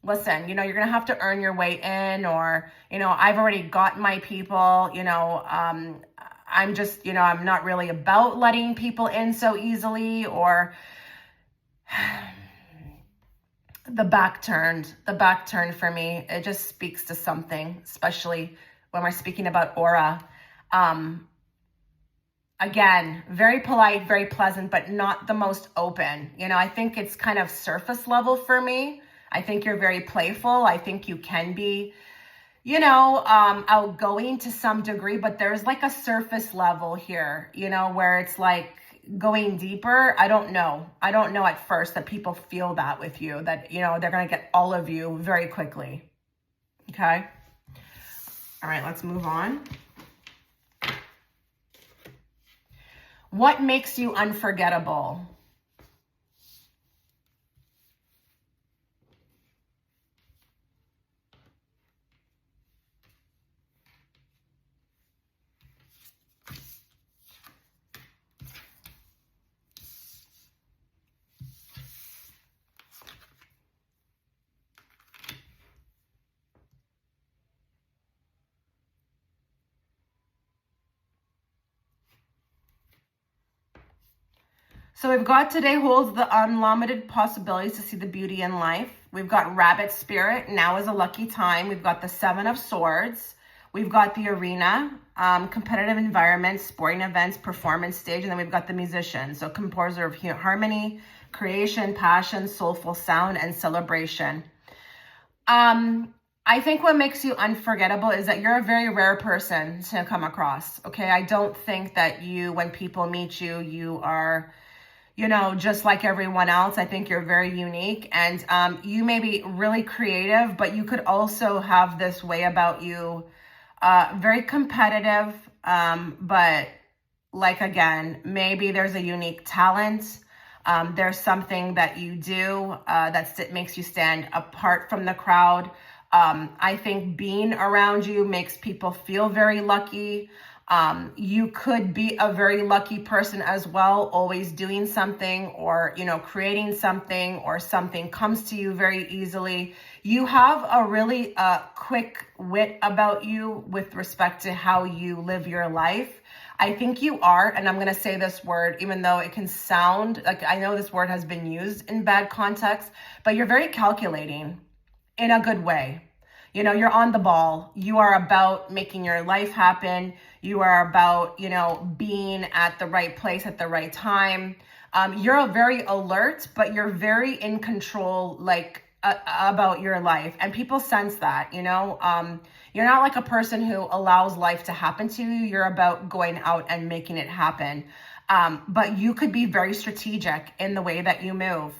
listen, you're going to have to earn your way in, or, I've already got my people, I'm just, I'm not really about letting people in so easily, or the back turned for me. It just speaks to something, especially when we're speaking about aura. Again, very polite, very pleasant, but not the most open. I think it's kind of surface level for me. I think you're very playful. I think you can be, outgoing to some degree, but there's like a surface level here, where it's like going deeper. I don't know at first that people feel that with you, that, they're going to get all of you very quickly. Okay. All right, let's move on. What makes you unforgettable? So we've got today holds the unlimited possibilities to see the beauty in life. We've got rabbit spirit, now is a lucky time. We've got the 7 of swords. We've got the arena, competitive environment, sporting events, performance stage, and then we've got the musician. So composer of harmony, creation, passion, soulful sound, and celebration. I think what makes you unforgettable is that you're a very rare person to come across, okay? I don't think that when people meet you, you are, just like everyone else. I think you're very unique, and you may be really creative, but you could also have this way about you, very competitive, but again, maybe there's a unique talent. There's something that you do that makes you stand apart from the crowd. I think being around you makes people feel very lucky. You could be a very lucky person as well, always doing something or, creating something, or something comes to you very easily. You have a really quick wit about you with respect to how you live your life. I think you are, and I'm going to say this word, even though it can sound like, I know this word has been used in bad context, but you're very calculating in a good way. You're on the ball. You are about making your life happen. You are about, being at the right place at the right time. You're very alert, but you're very in control, about your life. And people sense that, you're not like a person who allows life to happen to you. You're about going out and making it happen. But you could be very strategic in the way that you move.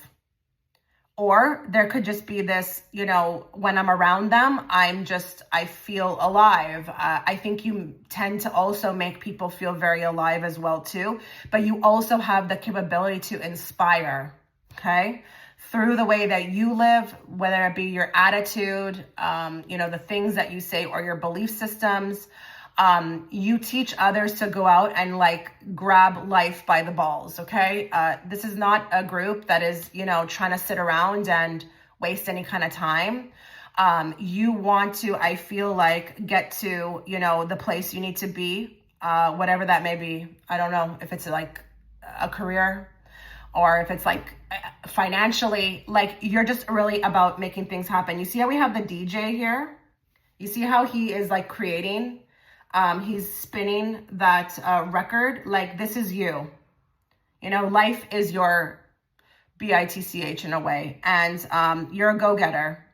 Or there could just be this, when I'm around them, I feel alive. I think you tend to also make people feel very alive as well too. But you also have the capability to inspire, okay? Through the way that you live, whether it be your attitude, the things that you say, or your belief systems. You teach others to go out and grab life by the balls, okay? This is not a group that is, trying to sit around and waste any kind of time. You want to, I feel get to, the place you need to be, whatever that may be. I don't know if it's a career, or if it's financially, you're just really about making things happen. You see how we have the DJ here? You see how he is creating? He's spinning that record. This is you. Life is your BITCH in a way. And you're a go-getter.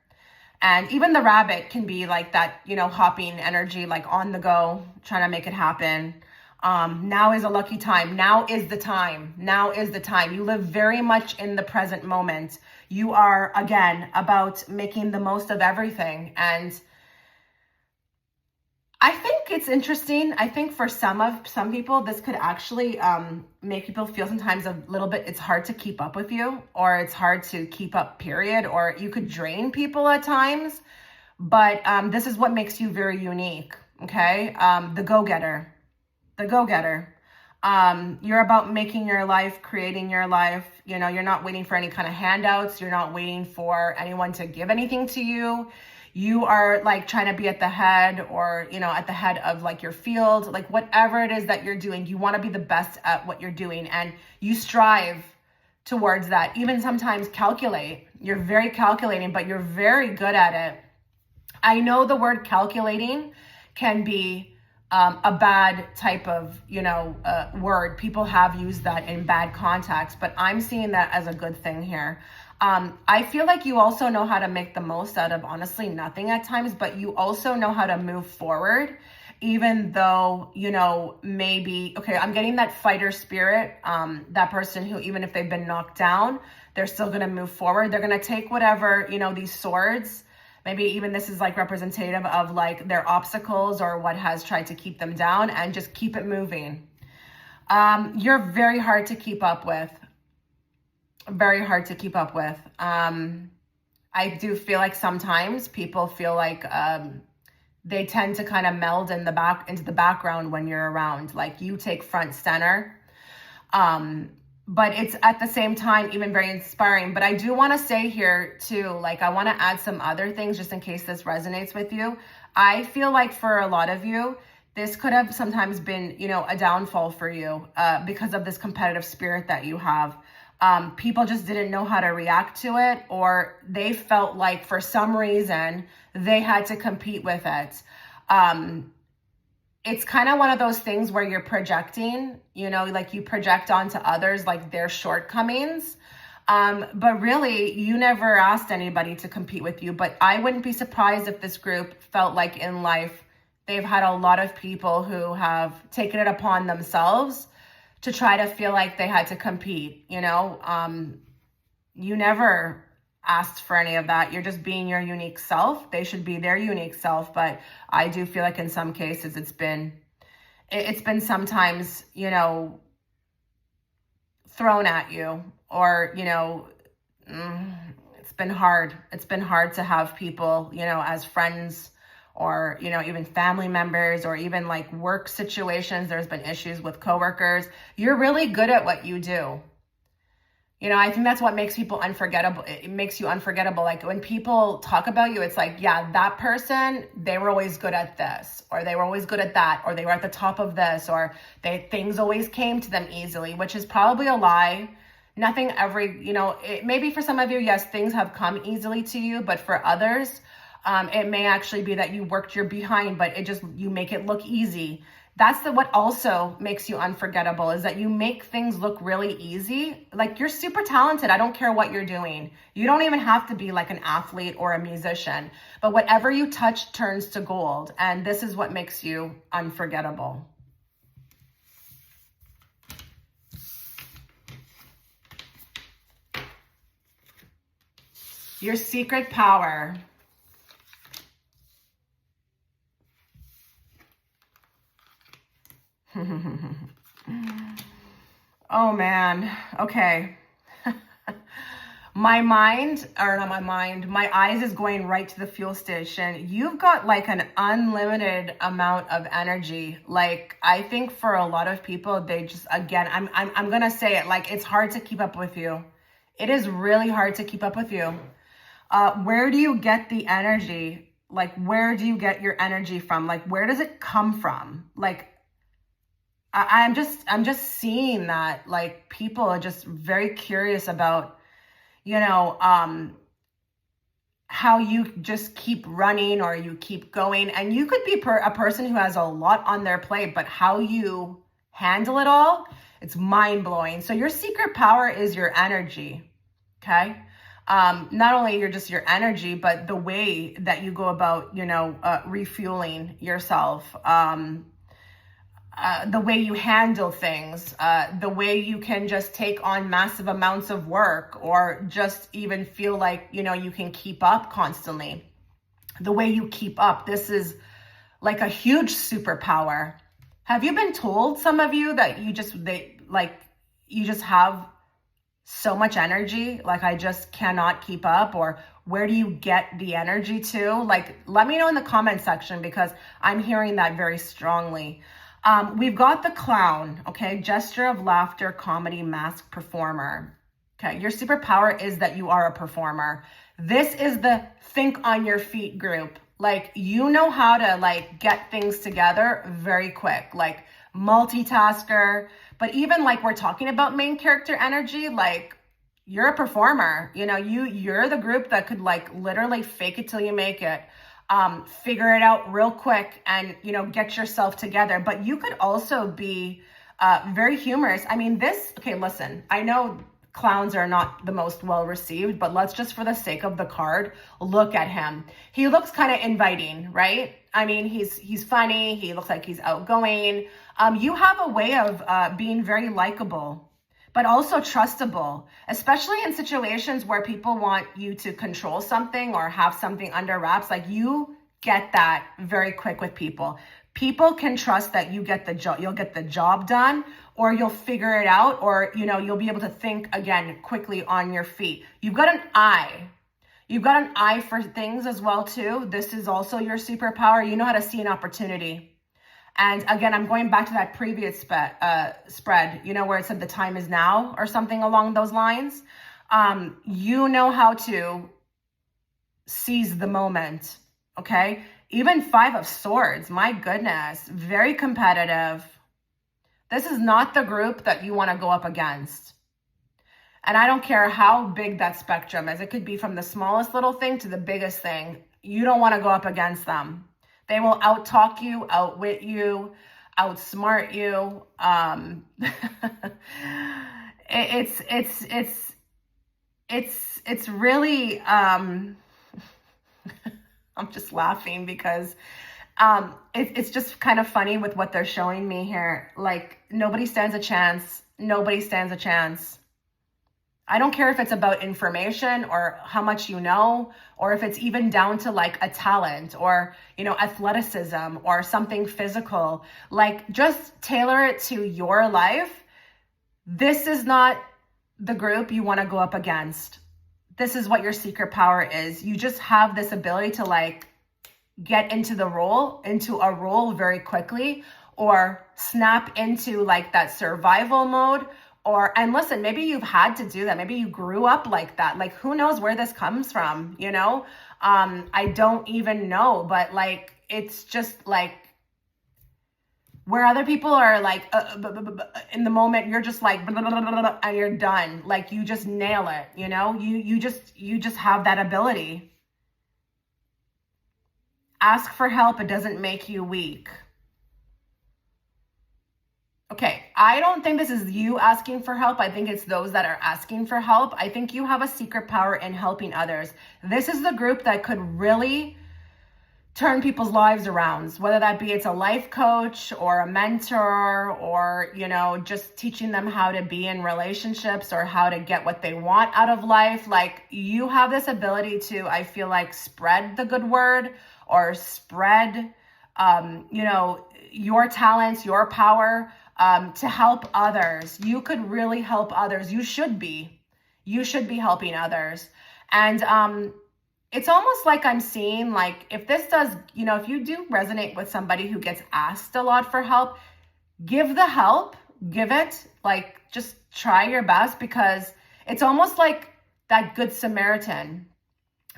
And even the rabbit can be that, hopping energy, on the go, trying to make it happen. Now is a lucky time. Now is the time. Now is the time. You live very much in the present moment. You are, again, about making the most of everything. And I think it's interesting. I think for some people, this could actually make people feel sometimes a little bit, it's hard to keep up with you, or it's hard to keep up, period, or you could drain people at times. But this is what makes you very unique, okay? The go-getter. The go-getter. You're about making your life, creating your life. You're not waiting for any kind of handouts. You're not waiting for anyone to give anything to you. You are trying to be at the head, or, at the head of your field, whatever it is that you're doing, you want to be the best at what you're doing, and you strive towards that. Even sometimes calculate. You're very calculating, but you're very good at it. I know the word calculating can be a bad type of, word. People have used that in bad context, but I'm seeing that as a good thing here. I feel like you also know how to make the most out of honestly nothing at times, but you also know how to move forward, even though, maybe, okay, I'm getting that fighter spirit, that person who, even if they've been knocked down, they're still going to move forward. They're going to take whatever, these swords, maybe even this is representative of their obstacles or what has tried to keep them down, and just keep it moving. You're very hard to keep up with. Very hard to keep up with. I do feel like sometimes people feel they tend to kind of meld into the background when you're around. You take front center. But it's at the same time even very inspiring. But I do want to say here too, I want to add some other things just in case this resonates with you. I feel for a lot of you, This could have sometimes been, a downfall for you because of this competitive spirit that you have. People just didn't know how to react to it, or they felt like for some reason they had to compete with it. It's kind of one of those things where you're projecting, like you project onto others, like their shortcomings. But really, you never asked anybody to compete with you. But I wouldn't be surprised if this group felt like in life, they've had a lot of people who have taken it upon themselves to try to feel like they had to compete, You never asked for any of that. You're just being your unique self. They should be their unique self. But I do feel like in some cases it's been sometimes, thrown at you, or, it's been hard. It's been hard to have people, as friends, or, even family members, or even like work situations. There's been issues with coworkers. You're really good at what you do. I think that's what makes people unforgettable. It makes you unforgettable. Like when people talk about you, it's like, yeah, that person, they were always good at this, or they were always good at that, or they were at the top of this, or things always came to them easily, which is probably a lie. Nothing maybe for some of you, yes, things have come easily to you, but for others, it may actually be that you worked your behind, but you make it look easy. That's what also makes you unforgettable, is that you make things look really easy. Like you're super talented. I don't care what you're doing. You don't even have to be like an athlete or a musician, but whatever you touch turns to gold. And this is what makes you unforgettable. Your secret power. Oh man. Okay. My eyes is going right to the fuel station. You've got like an unlimited amount of energy. Like I think for a lot of people, they just, again, I'm going to say it, like it's hard to keep up with you. It is really hard to keep up with you. Where do you get the energy? Like, where do you get your energy from? Like, where does it come from? Like, I'm just seeing that like people are just very curious about, how you just keep running or you keep going. And you could be a person who has a lot on their plate, but how you handle it all, it's mind blowing. So your secret power is your energy. Okay. Not only your energy, but the way that you go about, refueling yourself, the way you handle things, the way you can just take on massive amounts of work, or just even feel like, you can keep up constantly. The way you keep up, this is like a huge superpower. Have you been told, some of you, that you just have so much energy, like I just cannot keep up? Or where do you get the energy to? Like, let me know in the comment section, because I'm hearing that very strongly. We've got the clown, okay? Gesture of laughter, comedy, mask, performer. Okay, your superpower is that you are a performer. This is the think on your feet group. Like, you know how to like get things together very quick, like multitasker. But even like we're talking about main character energy, like you're a performer. You're the group that could like literally fake it till you make it. Figure it out real quick and, get yourself together. But you could also be very humorous. I mean, listen, I know clowns are not the most well received, but let's just, for the sake of the card, look at him. He looks kind of inviting, right? I mean, he's funny. He looks like he's outgoing. You have a way of being very likable, but also trustable, especially in situations where people want you to control something or have something under wraps. Like, you get that very quick with people. People can trust that you'll get the job done, or you'll figure it out, or, you'll be able to think again quickly on your feet. You've got an eye. You've got an eye for things as well too. This is also your superpower. You know how to see an opportunity. And again, I'm going back to that previous spread, where it said the time is now, or something along those lines. You know how to seize the moment, okay? Even 5 of Swords, my goodness, very competitive. This is not the group that you want to go up against. And I don't care how big that spectrum is. It could be from the smallest little thing to the biggest thing. You don't want to go up against them. They will out-talk you, outwit you, outsmart you. It's really, I'm just laughing because it's just kind of funny with what they're showing me here. Like, nobody stands a chance. Nobody stands a chance. I don't care if it's about information or how much you know, or if it's even down to like a talent or, athleticism or something physical. Like, just tailor it to your life. This is not the group you want to go up against. This is what your secret power is. You just have this ability to like get into a role very quickly, or snap into like that survival mode. And listen, maybe you've had to do that. Maybe you grew up like that. Like, who knows where this comes from, I don't even know, but like, it's just like where other people are like, in the moment, you're just like, and you're done. Like, you just nail it, you just have that ability. Ask for help. It doesn't make you weak. Okay, I don't think this is you asking for help. I think it's those that are asking for help. I think you have a secret power in helping others. This is the group that could really turn people's lives around, whether that be it's a life coach or a mentor, or, just teaching them how to be in relationships or how to get what they want out of life. Like, you have this ability to, I feel like, spread the good word, or spread, your talents, your power, to help others. You could really help others. You should be helping others. And, it's almost like I'm seeing, like, if this does, if you do resonate with somebody who gets asked a lot for help, give the help, give it, like, just try your best, because it's almost like that Good Samaritan,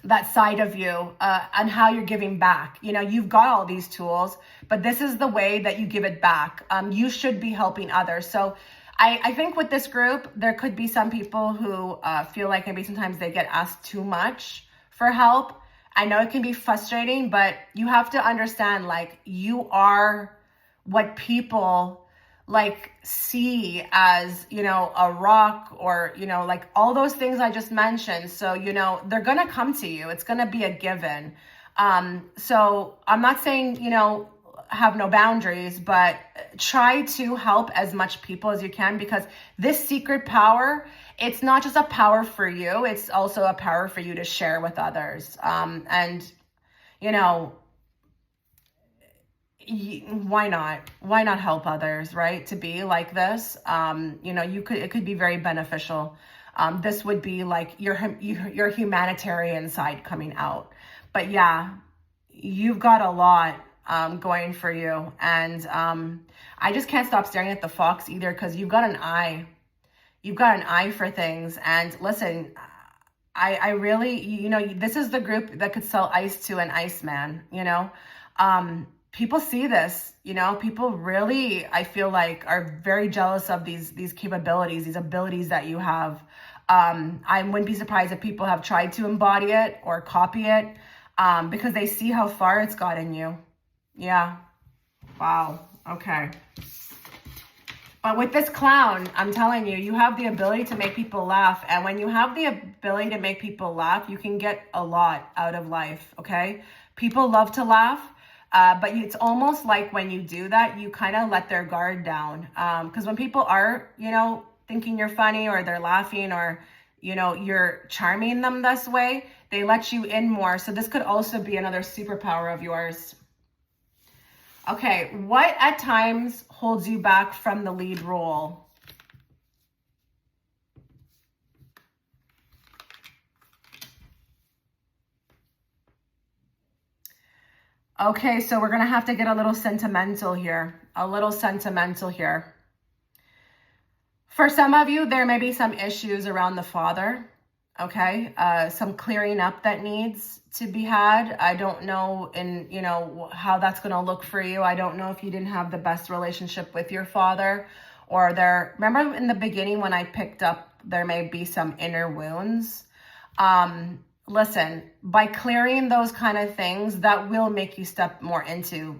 that side of you, and how you're giving back. You've got all these tools, but this is the way that you give it back. You should be helping others. So I think with this group, there could be some people who feel like maybe sometimes they get asked too much for help. I know it can be frustrating, but you have to understand, like, you are what people like see as, a rock, or, like all those things I just mentioned. So, they're going to come to you. It's going to be a given. So I'm not saying, have no boundaries, but try to help as much people as you can, because this secret power, it's not just a power for you, it's also a power for you to share with others. And why not help others, right? To be like this, it could be very beneficial. This would be like your humanitarian side coming out. But yeah, you've got a lot going for you. And I just can't stop staring at the fox either, because you've got an eye. You've got an eye for things. And listen, I really, this is the group that could sell ice to an Iceman, people see this, people really, I feel like, are very jealous of these capabilities, these abilities that you have. I wouldn't be surprised if people have tried to embody it or copy it, because they see how far it's gotten you. Yeah. Wow. Okay. But with this clown, I'm telling you, you have the ability to make people laugh. And when you have the ability to make people laugh, you can get a lot out of life. Okay. People love to laugh. But it's almost like when you do that, you kind of let their guard down. Because when people are, thinking you're funny, or they're laughing, or, you're charming them this way, they let you in more. So this could also be another superpower of yours. Okay, what at times holds you back from the lead role? Okay, so we're going to have to get a little sentimental here. For some of you, there may be some issues around the father, okay? Some clearing up that needs to be had. I don't know how that's going to look for you. I don't know if you didn't have the best relationship with your father, or remember in the beginning when I picked up, there may be some inner wounds. Listen, by clearing those kind of things, that will make you step more into,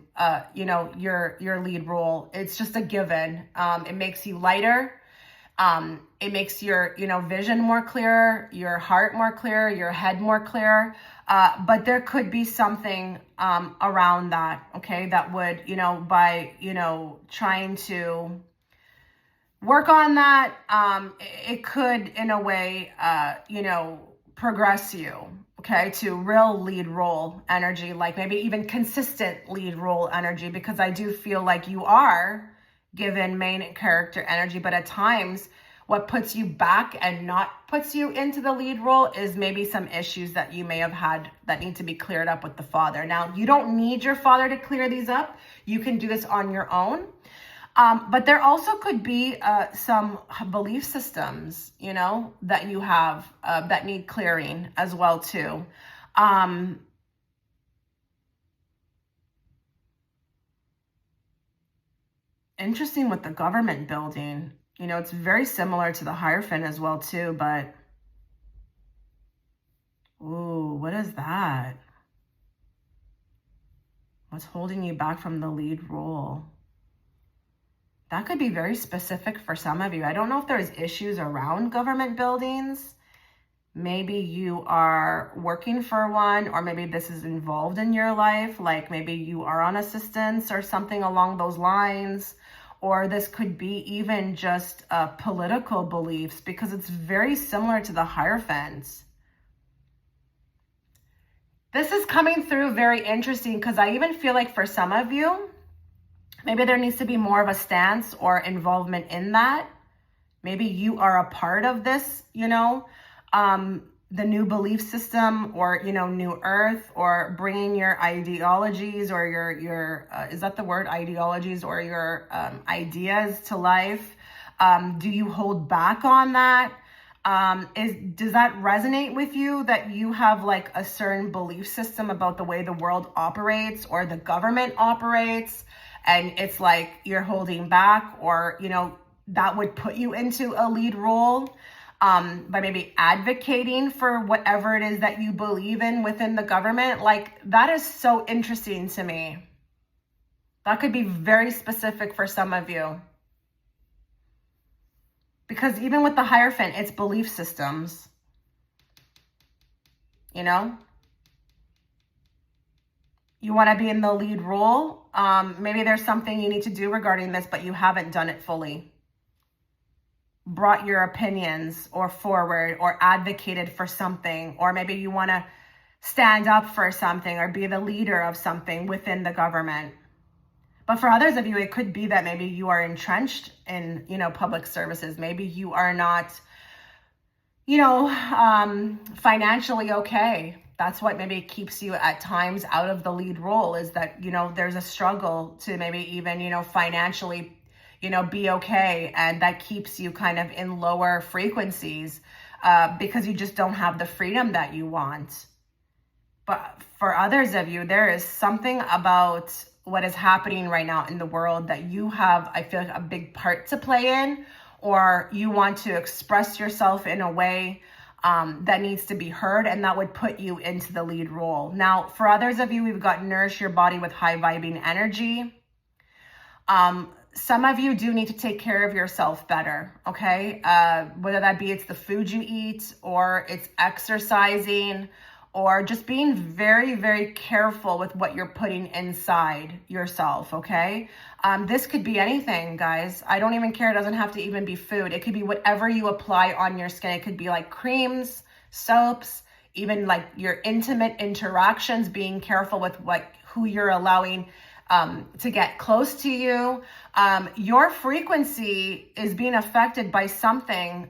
your lead role. It's just a given. It makes you lighter. It makes your, vision more clear, your heart more clear, your head more clear. But there could be something, around that, okay, that would, by, trying to work on that, it could, in a way, progress you, okay, to real lead role energy, like maybe even consistent lead role energy, because I do feel like you are given main character energy, but at times what puts you back and not puts you into the lead role is maybe some issues that you may have had that need to be cleared up with the father. Now, you don't need your father to clear these up. You can do this on your own. But there also could be some belief systems, that you have that need clearing as well too. Interesting with the government building. It's very similar to the Hierophant as well too, but ooh, what is that? What's holding you back from the lead role? That could be very specific for some of you. I don't know if there's issues around government buildings. Maybe you are working for one, or maybe this is involved in your life. Like maybe you are on assistance or something along those lines. Or this could be even just political beliefs, because it's very similar to the Hierophant. This is coming through very interesting, because I even feel like for some of you, maybe there needs to be more of a stance or involvement in that. Maybe you are a part of this, the new belief system, or, new earth, or bringing your ideologies or your is that the word, ideologies, or your ideas to life. Do you hold back on that? Does that resonate with you, that you have like a certain belief system about the way the world operates or the government operates, and it's like you're holding back, or, that would put you into a lead role? By maybe advocating for whatever it is that you believe in within the government. Like, that is so interesting to me. That could be very specific for some of you. Because even with the Hierophant, it's belief systems. You want to be in the lead role. Maybe there's something you need to do regarding this, but you haven't done it fully. Brought your opinions or forward, or advocated for something, or maybe you want to stand up for something or be the leader of something within the government. But for others of you, it could be that maybe you are entrenched in, public services. Maybe you are not, financially okay. That's what maybe keeps you at times out of the lead role, is that, there's a struggle to maybe even, financially be okay. And that keeps you kind of in lower frequencies because you just don't have the freedom that you want. But for others of you, there is something about what is happening right now in the world that you have, I feel like, a big part to play in, or you want to express yourself in a way that needs to be heard, and that would put you into the lead role. Now, for others of you, we've got nourish your body with high vibing energy. Some of you do need to take care of yourself better, okay? Whether that be it's the food you eat, or it's exercising, or just being very, very careful with what you're putting inside yourself, okay? This could be anything, guys. I don't even care. It doesn't have to even be food. It could be whatever you apply on your skin. It could be like creams, soaps, even like your intimate interactions, being careful with who you're allowing to get close to you. Your frequency is being affected by something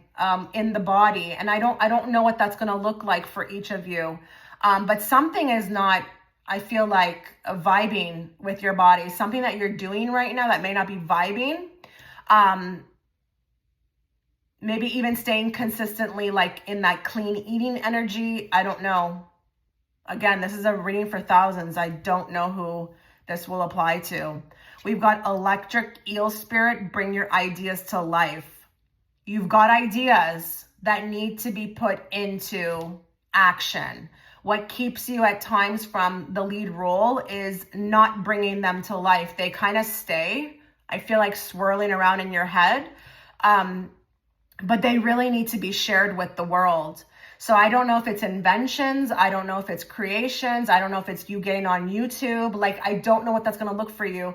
in the body, and I don't know what that's going to look like for each of you, but something is not, I feel like, vibing with your body. Something that you're doing right now that may not be vibing. Maybe even staying consistently like in that clean eating energy. I don't know. Again, this is a reading for thousands. I don't know who this will apply to. We've got electric eel spirit, bring your ideas to life. You've got ideas that need to be put into action. What keeps you at times from the lead role is not bringing them to life. They kind of stay, I feel like, swirling around in your head, but they really need to be shared with the world. So I don't know if it's inventions. I don't know if it's creations. I don't know if it's you getting on YouTube. Like, I don't know what that's going to look for you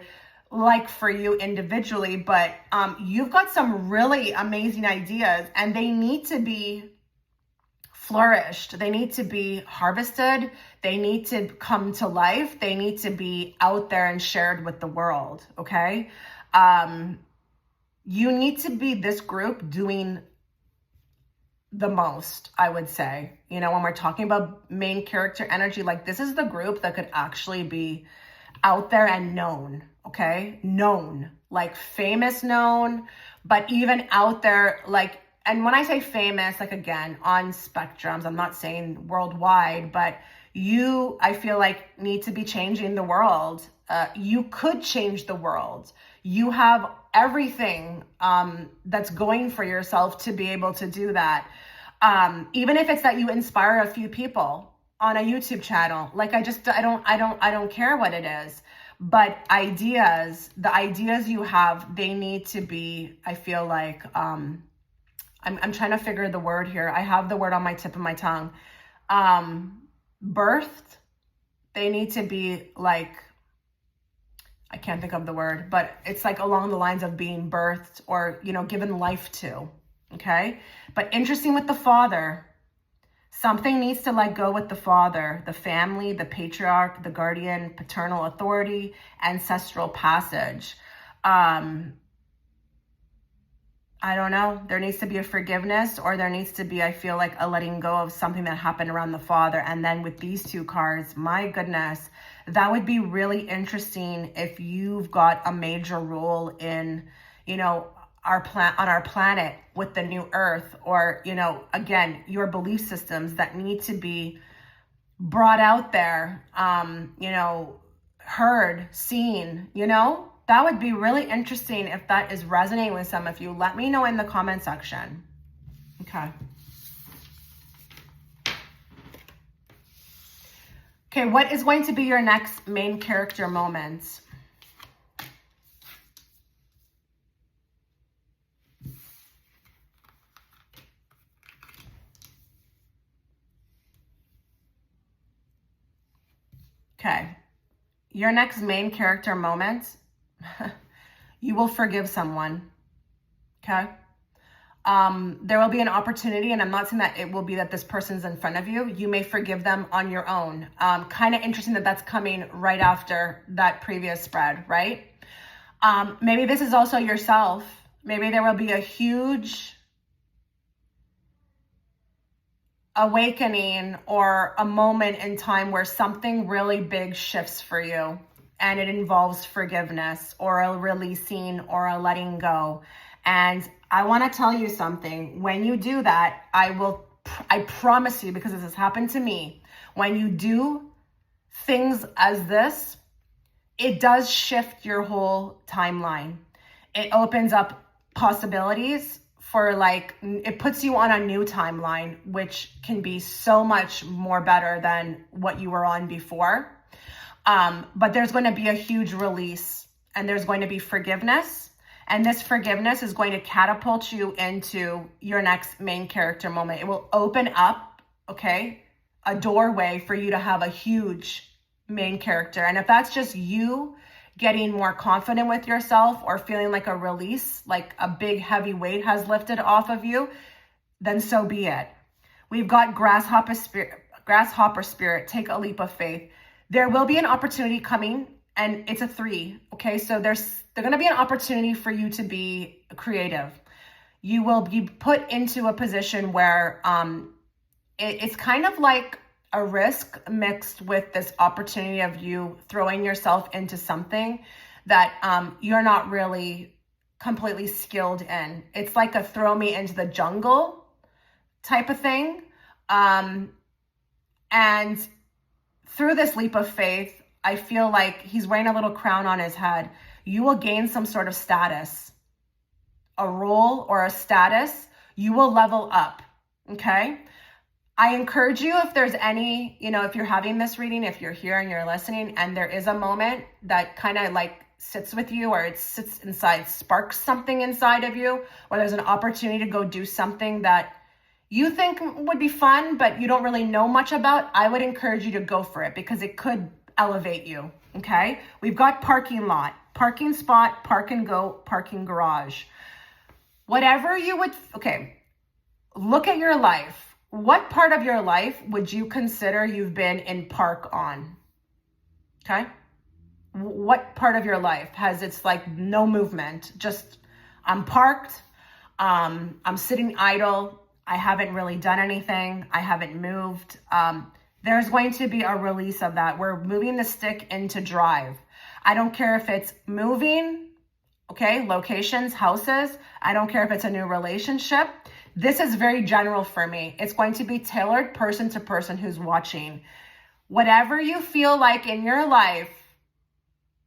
individually, but you've got some really amazing ideas, and they need to be flourished. They need to be harvested. They need to come to life. They need to be out there and shared with the world. Okay. You need to be this group doing the most, I would say. You know, when we're talking about main character energy, like, this is the group that could actually be out there and known. Okay. Known, like famous known, but even out there, like, and when I say famous, like, again, on spectrums, I'm not saying worldwide, but you, I feel like, need to be changing the world. You could change the world. You have everything that's going for yourself to be able to do that. Even if it's that you inspire a few people on a YouTube channel, like, I don't care what it is, but the ideas you have, they need to be, I feel like, I'm trying to figure the word here. I have the word on my tip of my tongue. Birthed. They need to be like, I can't think of the word, but it's like along the lines of being birthed or, you know, given life to. Okay. But interesting with the father, something needs to let go with the father, the family, the patriarch, the guardian, paternal authority, ancestral passage. I don't know. There needs to be a forgiveness, or there needs to be, I feel like, a letting go of something that happened around the father. And then with these two cards, my goodness, that would be really interesting if you've got a major role in, you know, on our planet with the new earth, or, you know, again, your belief systems that need to be brought out there, you know, heard, seen, you know. That would be really interesting if that is resonating with some of you. Let me know in the comment section. Okay. Okay, what is going to be your next main character moment? Okay. Your next main character moment, you will forgive someone. Okay. There will be an opportunity, and I'm not saying that it will be that this person's in front of you. You may forgive them on your own. Kind of interesting that that's coming right after that previous spread, right? Maybe this is also yourself. Maybe there will be a huge awakening or a moment in time where something really big shifts for you, and it involves forgiveness or a releasing or a letting go. And I want to tell you something. When you do that, I promise you, because this has happened to me, when you do things as this, it does shift your whole timeline. It opens up possibilities for, like, it puts you on a new timeline, which can be so much more better than what you were on before. But there's going to be a huge release, and there's going to be forgiveness. And this forgiveness is going to catapult you into your next main character moment. It will open up, okay, a doorway for you to have a huge main character. And if that's just you getting more confident with yourself, or feeling like a release, like a big heavy weight has lifted off of you, then so be it. We've got grasshopper spirit, take a leap of faith. There will be an opportunity coming, and it's a 3. Okay. So there's going to be an opportunity for you to be creative. You will be put into a position where, it's kind of like a risk mixed with this opportunity of you throwing yourself into something that, you're not really completely skilled in. It's like a throw me into the jungle type of thing. And through this leap of faith, I feel like he's wearing a little crown on his head. You will gain some sort of status, a role or a status. You will level up, okay? I encourage you, if there's any, if you're having this reading, if you're here and you're listening and there is a moment that kind of like sits with you, or it sits inside, sparks something inside of you, or there's an opportunity to go do something that you think would be fun, but you don't really know much about, I would encourage you to go for it because it could elevate you, okay? We've got parking lot, parking spot, park and go, parking garage. Whatever you would, okay, look at your life. What part of your life would you consider you've been in park on? Okay? What part of your life has it's like no movement? Just I'm parked, I'm sitting idle, I haven't really done anything, I haven't moved. There's going to be a release of that. We're moving the stick into drive. I don't care if it's moving, okay, locations, houses. I don't care if it's a new relationship. This is very general for me. It's going to be tailored person to person who's watching. Whatever you feel like in your life,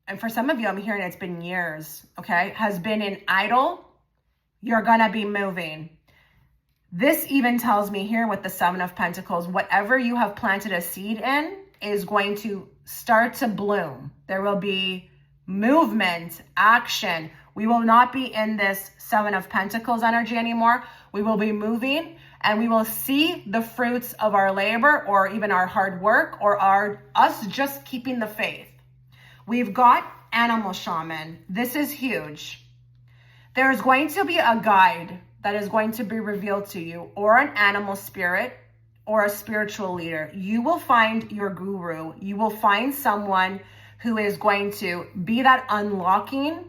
and for some of you, I'm hearing it's been years, okay, has been in idle, you're going to be moving. This even tells me here with the Seven of Pentacles, whatever you have planted a seed in is going to start to bloom. There will be movement, action. We will not be in this Seven of Pentacles energy anymore. We will be moving and we will see the fruits of our labor or even our hard work or us just keeping the faith. We've got animal shaman. This is huge. There's going to be a guide that is going to be revealed to you, or an animal spirit or a spiritual leader. You will find your guru. You will find someone who is going to be that unlocking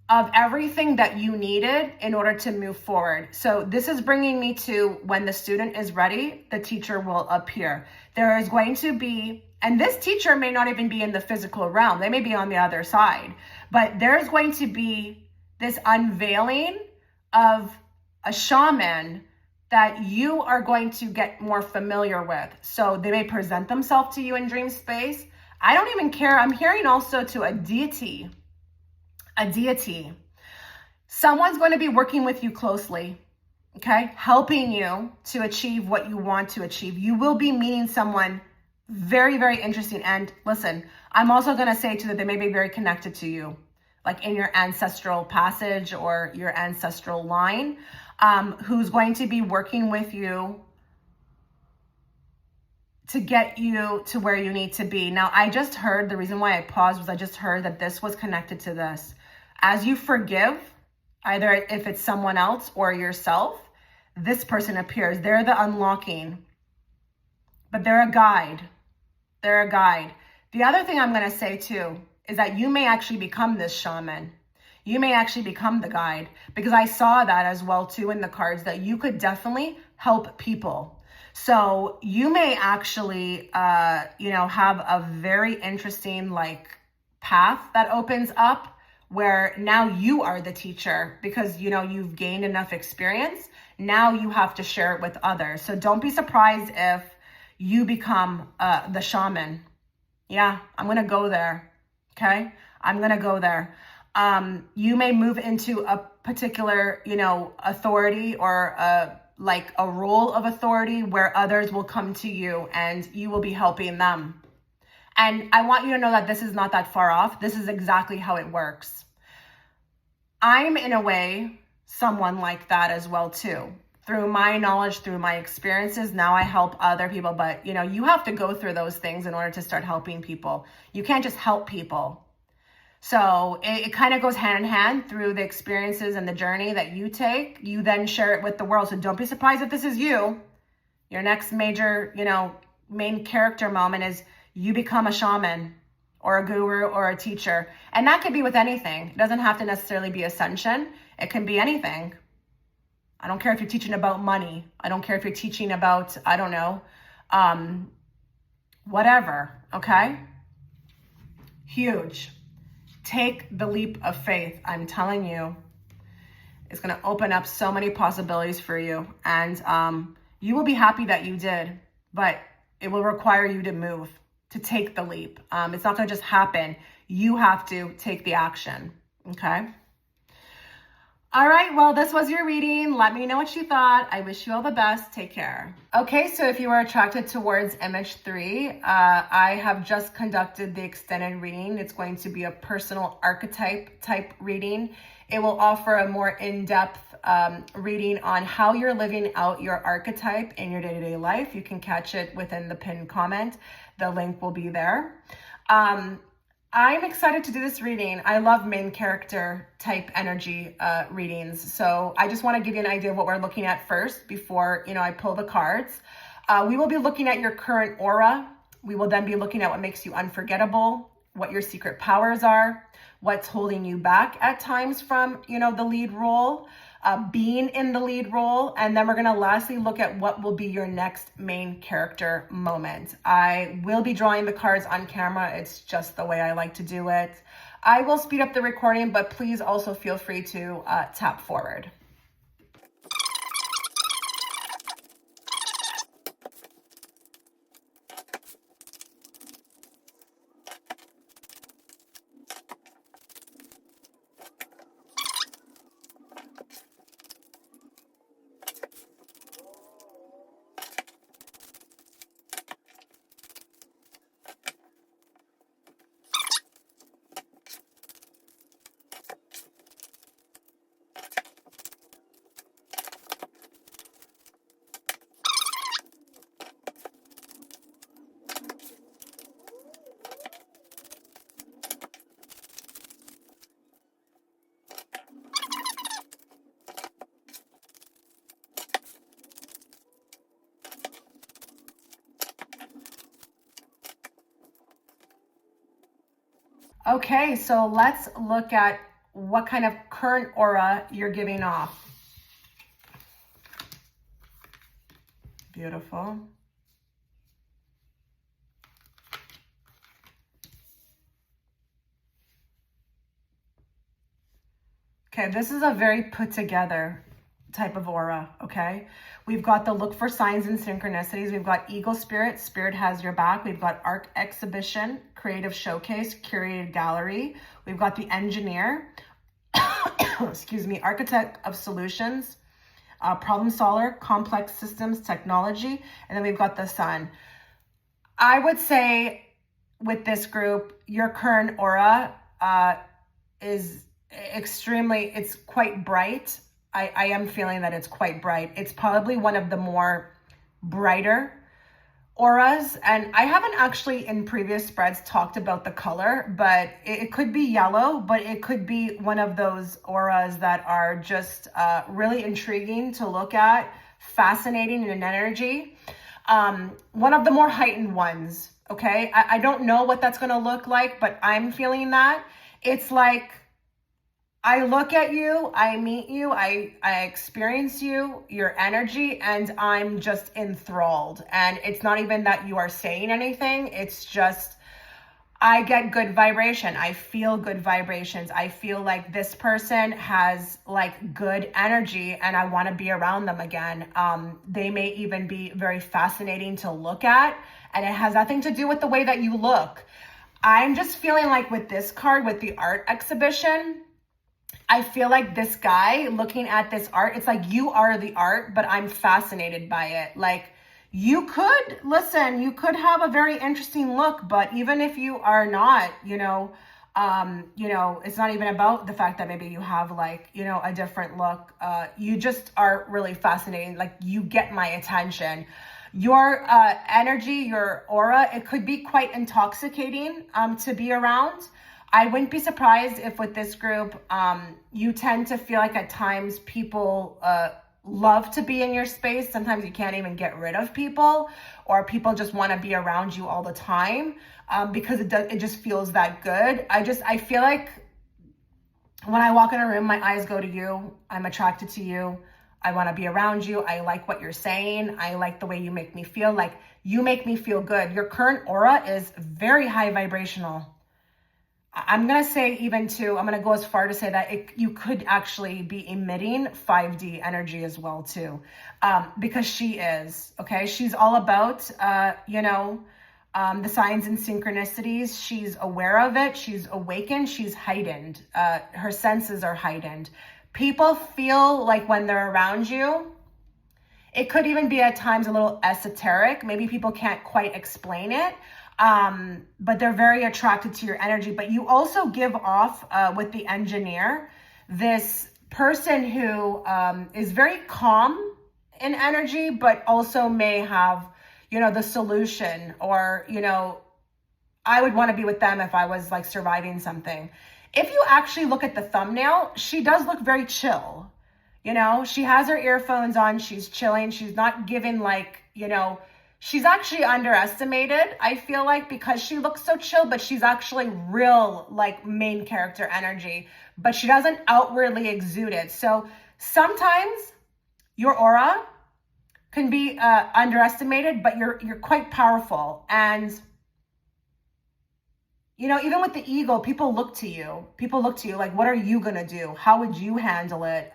of everything that you needed in order to move forward. So this is bringing me to when the student is ready, the teacher will appear. There is going to be, and this teacher may not even be in the physical realm. They may be on the other side, but there's going to be this unveiling of a shaman that you are going to get more familiar with. So they may present themselves to you in dream space. I don't even care. I'm hearing also to a deity. A deity. Someone's going to be working with you closely, okay? Helping you to achieve what you want to achieve. You will be meeting someone very, very interesting. And listen, I'm also going to say too that they may be very connected to you, like in your ancestral passage or your ancestral line, who's going to be working with you to get you to where you need to be. Now, I just heard, the reason why I paused was I just heard that this was connected to this. As you forgive, either if it's someone else or yourself, this person appears. They're the unlocking, but they're a guide. They're a guide. The other thing I'm going to say too is that you may actually become this shaman. You may actually become the guide, because I saw that as well too in the cards, that you could definitely help people. So you may actually, have a very interesting path that opens up where now you are the teacher because, you've gained enough experience. Now you have to share it with others. So don't be surprised if you become the shaman. Yeah, I'm going to go there. Okay. I'm going to go there. You may move into a particular, authority or a role of authority where others will come to you and you will be helping them. And I want you to know that this is not that far off. This is exactly how it works. I'm in a way someone like that as well too. Through my knowledge, through my experiences, now I help other people, but you have to go through those things in order to start helping people. You can't just help people. So it kind of goes hand in hand through the experiences and the journey that you take. You then share it with the world. So don't be surprised if this is you. Your next major, main character moment is you become a shaman or a guru or a teacher. And that could be with anything. It doesn't have to necessarily be ascension. It can be anything. I don't care if you're teaching about money. I don't care if you're teaching about, whatever, okay? Huge. Take the leap of faith. I'm telling you, it's going to open up so many possibilities for you. And you will be happy that you did. But It will require you to move, to take the leap. It's not going to just happen. You have to take the action. Okay. All right, well, this was your reading. Let me know what you thought. I wish you all the best. Take care. Okay, so if you are attracted towards image 3, I have just conducted the extended reading. It's going to be a personal archetype type reading. It will offer a more in-depth reading on how you're living out your archetype in your day-to-day life. You can catch it within the pinned comment. The link will be there. I'm excited to do this reading. I love main character type energy readings. So I just want to give you an idea of what we're looking at first before, I pull the cards. We will be looking at your current aura. We will then be looking at what makes you unforgettable, what your secret powers are, what's holding you back at times from, the lead role, being in the lead role. And then we're going to lastly look at what will be your next main character moment. I will be drawing the cards on camera. It's just the way I like to do it. I will speed up the recording, but please also feel free to tap forward. Okay, so let's look at what kind of current aura you're giving off. Beautiful. Okay, this is a very put together type of aura, okay? We've got the look for signs and synchronicities. We've got Eagle Spirit, Spirit has your back. We've got Arc Exhibition, Creative Showcase, Curated Gallery. We've got the Engineer, excuse me, Architect of Solutions, Problem Solver, Complex Systems, Technology, and then we've got the Sun. I would say with this group, your current aura is it's quite bright. I am feeling that it's quite bright. It's probably one of the more brighter auras. And I haven't actually in previous spreads talked about the color, but it could be yellow, but it could be one of those auras that are just really intriguing to look at, fascinating in energy. One of the more heightened ones, okay? I don't know what that's gonna look like, but I'm feeling that. It's like, I look at you, I meet you, I experience you, your energy, and I'm just enthralled. And it's not even that you are saying anything. It's just, I get good vibration. I feel good vibrations. I feel like this person has like good energy and I want to be around them again. They may even be very fascinating to look at, and it has nothing to do with the way that you look. I'm just feeling like with this card, with the art exhibition, I feel like this guy looking at this art, it's like you are the art, but I'm fascinated by it. Like you could have a very interesting look, but even if you are not, it's not even about the fact that maybe you have like, a different look. You just are really fascinating. Like you get my attention. Your energy, your aura, it could be quite intoxicating to be around. I wouldn't be surprised if with this group, you tend to feel like at times people love to be in your space. Sometimes you can't even get rid of people, or people just want to be around you all the time because it just feels that good. I feel like when I walk in a room, my eyes go to you. I'm attracted to you. I want to be around you. I like what you're saying. I like the way you make me feel. Like you make me feel good. Your current aura is very high vibrational. I'm going to say even too, I'm going to go as far to say that you could actually be emitting 5D energy as well too. Because she is, okay? She's all about, the signs and synchronicities. She's aware of it. She's awakened. She's heightened. Her senses are heightened. People feel like when they're around you, it could even be at times a little esoteric. Maybe people can't quite explain it, but they're very attracted to your energy. But you also give off, with the engineer, this person who is very calm in energy, but also may have, the solution, or, I would want to be with them if I was like surviving something. If you actually look at the thumbnail, she does look very chill. She has her earphones on. She's chilling. She's not giving like, she's actually underestimated, I feel like, because she looks so chill, but she's actually real like main character energy, but she doesn't outwardly exude it. So sometimes your aura can be underestimated, but you're quite powerful. And even with the ego, people look to you. Like, what are you going to do? How would you handle it?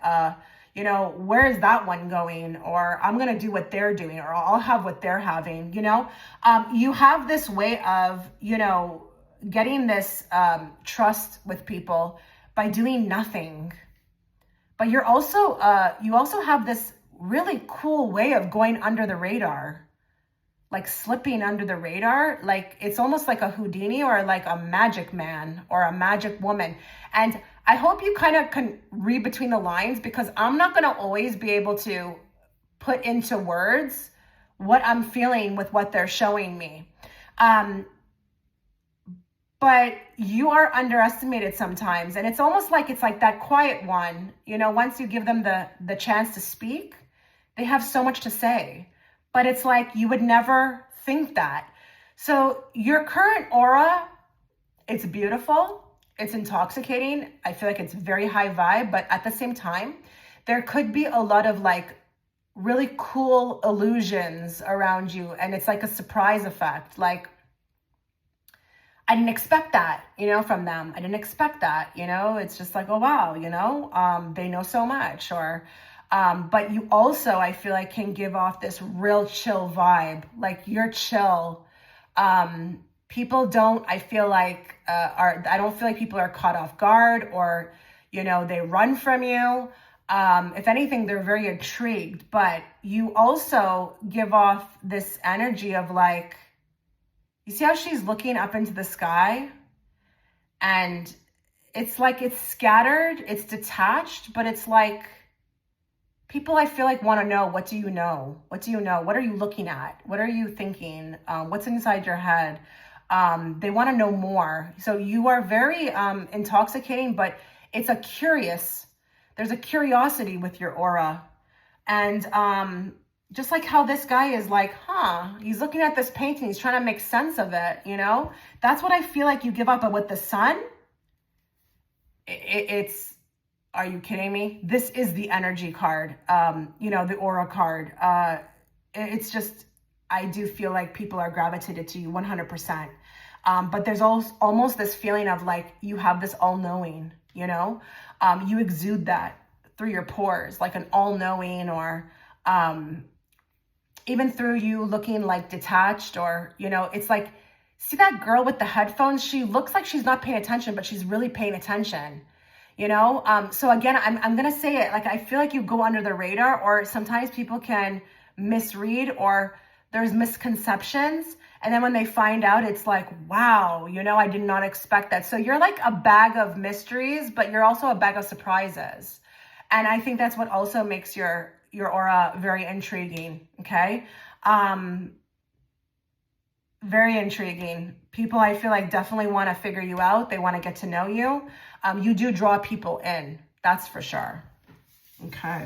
Where is that one going? Or I'm going to do what they're doing, or I'll have what they're having, you have this way of, getting this trust with people by doing nothing. But you also have this really cool way of going under the radar, like slipping under the radar. Like it's almost like a Houdini or like a magic man or a magic woman. And I hope you kind of can read between the lines, because I'm not going to always be able to put into words what I'm feeling with what they're showing me. But you are underestimated sometimes. And it's almost like it's like that quiet one, once you give them the chance to speak, they have so much to say. But it's like you would never think that. So your current aura, it's beautiful. It's intoxicating. I feel like it's very high vibe, but at the same time, there could be a lot of like really cool illusions around you. And it's like a surprise effect. Like, I didn't expect that, from them. I didn't expect that, it's just like, oh, wow, they know so much. Or, but you also, I feel like, can give off this real chill vibe. Like you're chill. People don't, I feel like, I don't feel like people are caught off guard, or, they run from you. If anything, they're very intrigued, but you also give off this energy of like, you see how she's looking up into the sky, and it's like, it's scattered, it's detached, but it's like, people, I feel like, want to know, what do you know? What do you know? What are you looking at? What are you thinking? What's inside your head? They want to know more. So you are very intoxicating, but there's a curiosity with your aura. And just like how this guy is like, he's looking at this painting, he's trying to make sense of it, That's what I feel like you give up. But with the sun, it's, are you kidding me? This is the energy card, the aura card. It's just, I do feel like people are gravitated to you 100%. But there's almost this feeling of like, you have this all-knowing, you exude that through your pores, like an all-knowing, or even through you looking like detached, or, it's like, see that girl with the headphones? She looks like she's not paying attention, but she's really paying attention. So again, I'm going to say it, like, I feel like you go under the radar, or sometimes people can misread, or there's misconceptions. And then when they find out, it's like, wow, I did not expect that. So you're like a bag of mysteries, but you're also a bag of surprises. And I think that's what also makes your aura very intriguing. Okay. Very intriguing. People, I feel like, definitely want to figure you out. They want to get to know you. You do draw people in. That's for sure. Okay.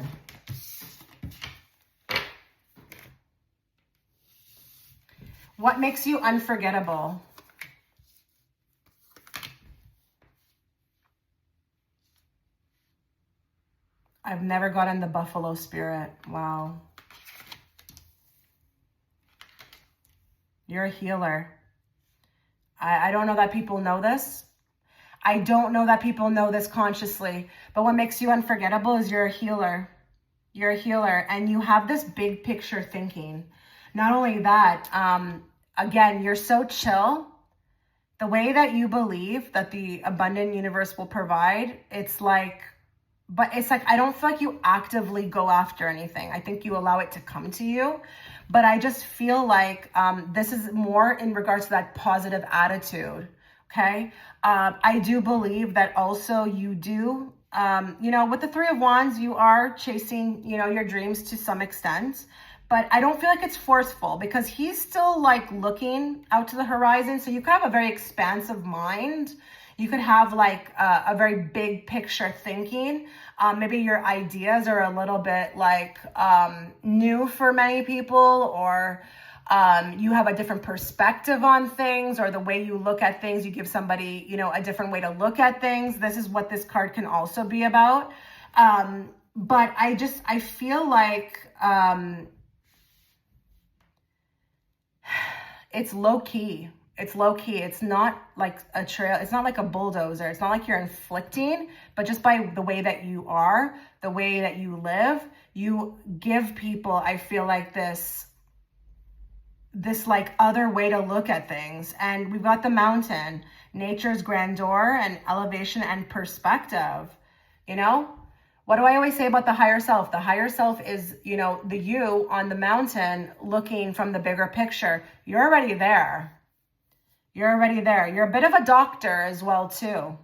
What makes you unforgettable? I've never gotten the buffalo spirit. Wow. You're a healer. I don't know that people know this. I don't know that people know this consciously, but what makes you unforgettable is you're a healer. You're a healer, and you have this big picture thinking. Not only that, again, you're so chill. The way that you believe that the abundant universe will provide, it's like, I don't feel like you actively go after anything. I think you allow it to come to you. But I just feel like this is more in regards to that positive attitude. Okay. I do believe that also you do, with the Three of Wands, you are chasing, your dreams to some extent. But I don't feel like it's forceful because he's still like looking out to the horizon. So you could have a very expansive mind. You could have like a very big picture thinking. Maybe your ideas are a little bit like new for many people, or you have a different perspective on things, or the way you look at things, you give somebody, a different way to look at things. This is what this card can also be about. But I feel like it's low key. It's low key. It's not like a trail. It's not like a bulldozer. It's not like you're inflicting, but just by the way that you are, the way that you live, you give people, I feel like this like other way to look at things. And we've got the mountain, nature's grandeur and elevation and perspective, What do I always say about the higher self? The higher self is, the you on the mountain looking from the bigger picture. You're already there. You're already there. You're a bit of a doctor as well, too.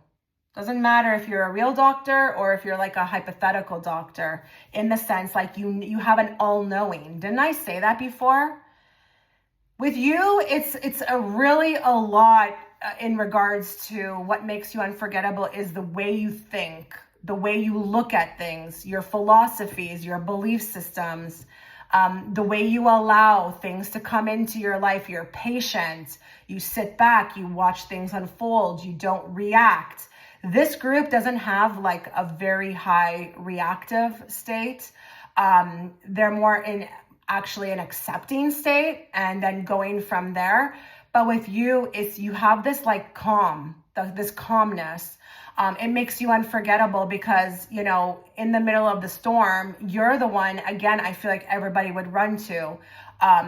Doesn't matter if you're a real doctor or if you're like a hypothetical doctor, in the sense like you have an all-knowing. Didn't I say that before? With you, it's a lot in regards to what makes you unforgettable is the way you think, the way you look at things, your philosophies, your belief systems, the way you allow things to come into your life. You're patient. You sit back, you watch things unfold, you don't react. This group doesn't have like a very high reactive state. They're more in actually an accepting state and then going from there. But with you, you have this like this calmness. It makes you unforgettable because, in the middle of the storm, you're the one, again, I feel like everybody would run to.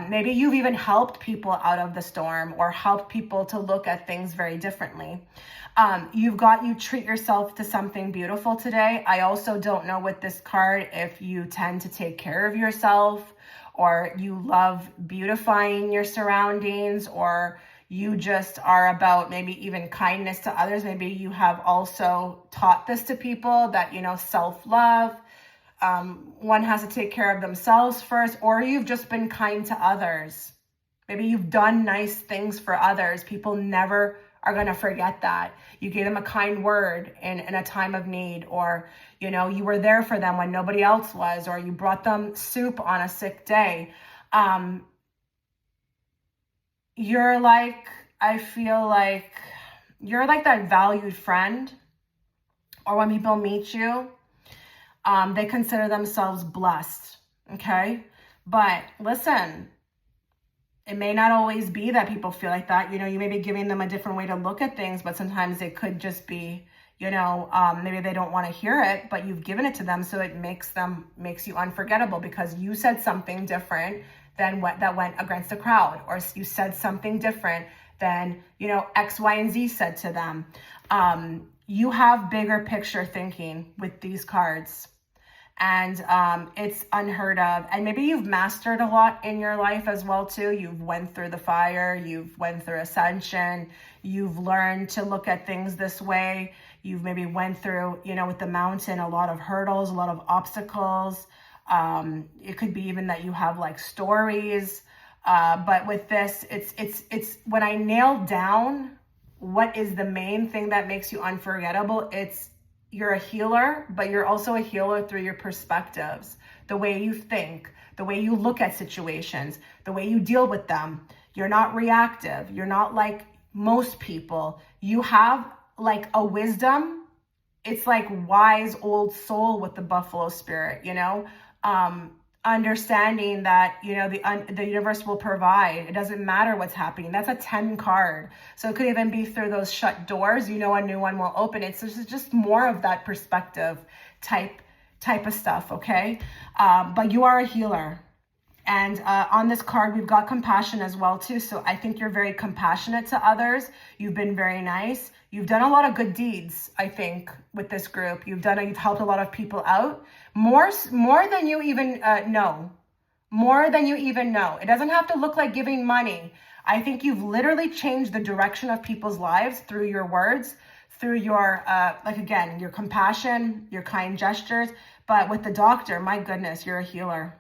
Maybe you've even helped people out of the storm or helped people to look at things very differently. You treat yourself to something beautiful today. I also don't know with this card if you tend to take care of yourself or you love beautifying your surroundings, or you just are about maybe even kindness to others. Maybe you have also taught this to people that, self-love, one has to take care of themselves first, or you've just been kind to others. Maybe you've done nice things for others. People never are going to forget that. You gave them a kind word in a time of need, or, you were there for them when nobody else was, or you brought them soup on a sick day. You're like, I feel like you're like that valued friend, or when people meet you, they consider themselves blessed. Okay. But listen, it may not always be that people feel like that. You may be giving them a different way to look at things, but sometimes it could just be, maybe they don't want to hear it, but you've given it to them. So it makes you unforgettable because you said something different than that went against the crowd, or you said something different than, X, Y, and Z said to them. You have bigger picture thinking with these cards. And it's unheard of. And maybe you've mastered a lot in your life as well, too. You've went through the fire. You've went through ascension. You've learned to look at things this way. You've maybe went through, with the mountain, a lot of hurdles, a lot of obstacles. It could be even that you have like stories. But with this, it's when I nail down what is the main thing that makes you unforgettable, you're a healer, but you're also a healer through your perspectives, the way you think, the way you look at situations, the way you deal with them. You're not reactive. You're not like most people. You have like a wisdom. It's like wise old soul with the buffalo spirit, understanding that, you know, the universe will provide. It doesn't matter what's happening. That's a 10 card. So it could even be through those shut doors, you know, a new one will open. It's just more of that perspective type of stuff, okay? But you are a healer. And on this card, we've got compassion as well, too. So I think you're very compassionate to others. You've been very nice. You've done a lot of good deeds, I think, with this group. You've helped a lot of people out. More than you even know. More than you even know. It doesn't have to look like giving money. I think you've literally changed the direction of people's lives through your words, through your, like, again, your compassion, your kind gestures. But with the doctor, my goodness, you're a healer.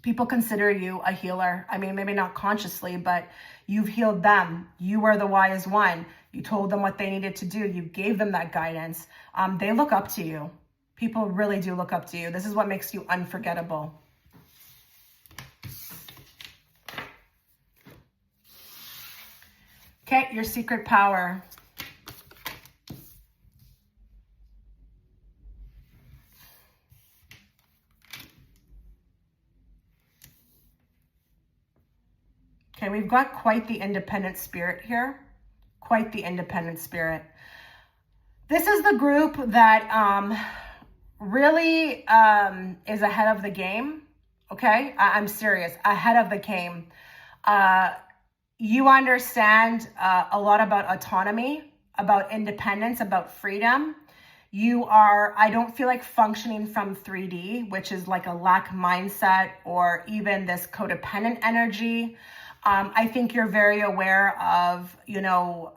People consider you a healer. I mean, maybe not consciously, but you've healed them. You were the wise one. You told them what they needed to do. You gave them that guidance. They look up to you. People really do look up to you. This is what makes you unforgettable. Okay, your secret power. Okay, we've got quite the independent spirit here. Quite the independent spirit. This is the group that really is ahead of the game. Okay, I'm serious. Ahead of the game. You understand a lot about autonomy, about independence, about freedom. You are, I don't feel like functioning from 3D, which is like a lack mindset or even this codependent energy. I think you're very aware of, you know,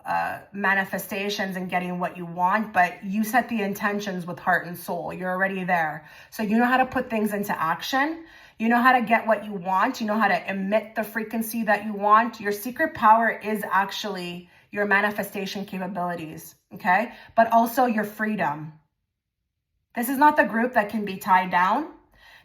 manifestations and getting what you want, but you set the intentions with heart and soul. You're already there. So you know how to put things into action. You know how to get what you want. You know how to emit the frequency that you want. Your secret power is actually your manifestation capabilities, okay? But also your freedom. This is not the group that can be tied down.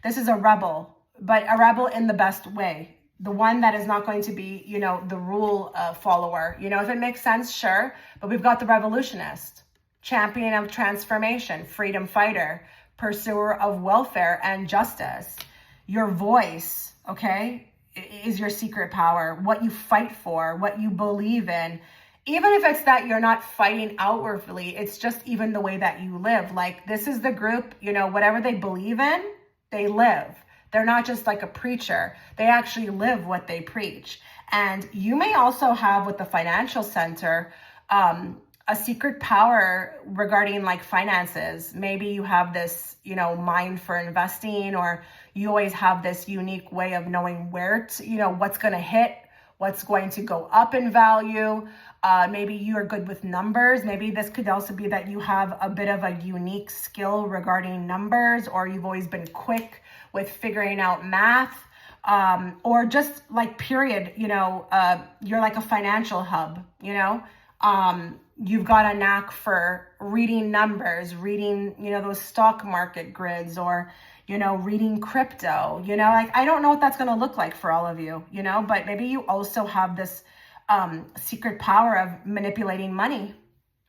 This is a rebel, but a rebel in the best way. The one that is not going to be, you know, the rule follower. You know, if it makes sense, sure. But we've got the revolutionist, champion of transformation, freedom fighter, pursuer of welfare and justice. Your voice, okay, is your secret power. What you fight for, what you believe in. Even if it's that you're not fighting outwardly, it's just even the way that you live. Like, this is the group, you know, whatever they believe in, they live. They're not just like a preacher. They actually live what they preach. And you may also have with the financial center, a secret power regarding like finances. Maybe you have this, you know, mind for investing, or you always have this unique way of knowing where to, you know, what's going to hit, what's going to go up in value. Maybe you are good with numbers. Maybe this could also be that you have a bit of a unique skill regarding numbers, or you've always been quick with figuring out math, or just like period, you know, you're like a financial hub, you know, you've got a knack for reading numbers, reading, you know, those stock market grids, or, you know, reading crypto, you know, like, I don't know what that's going to look like for all of you, you know, but maybe you also have this secret power of manipulating money,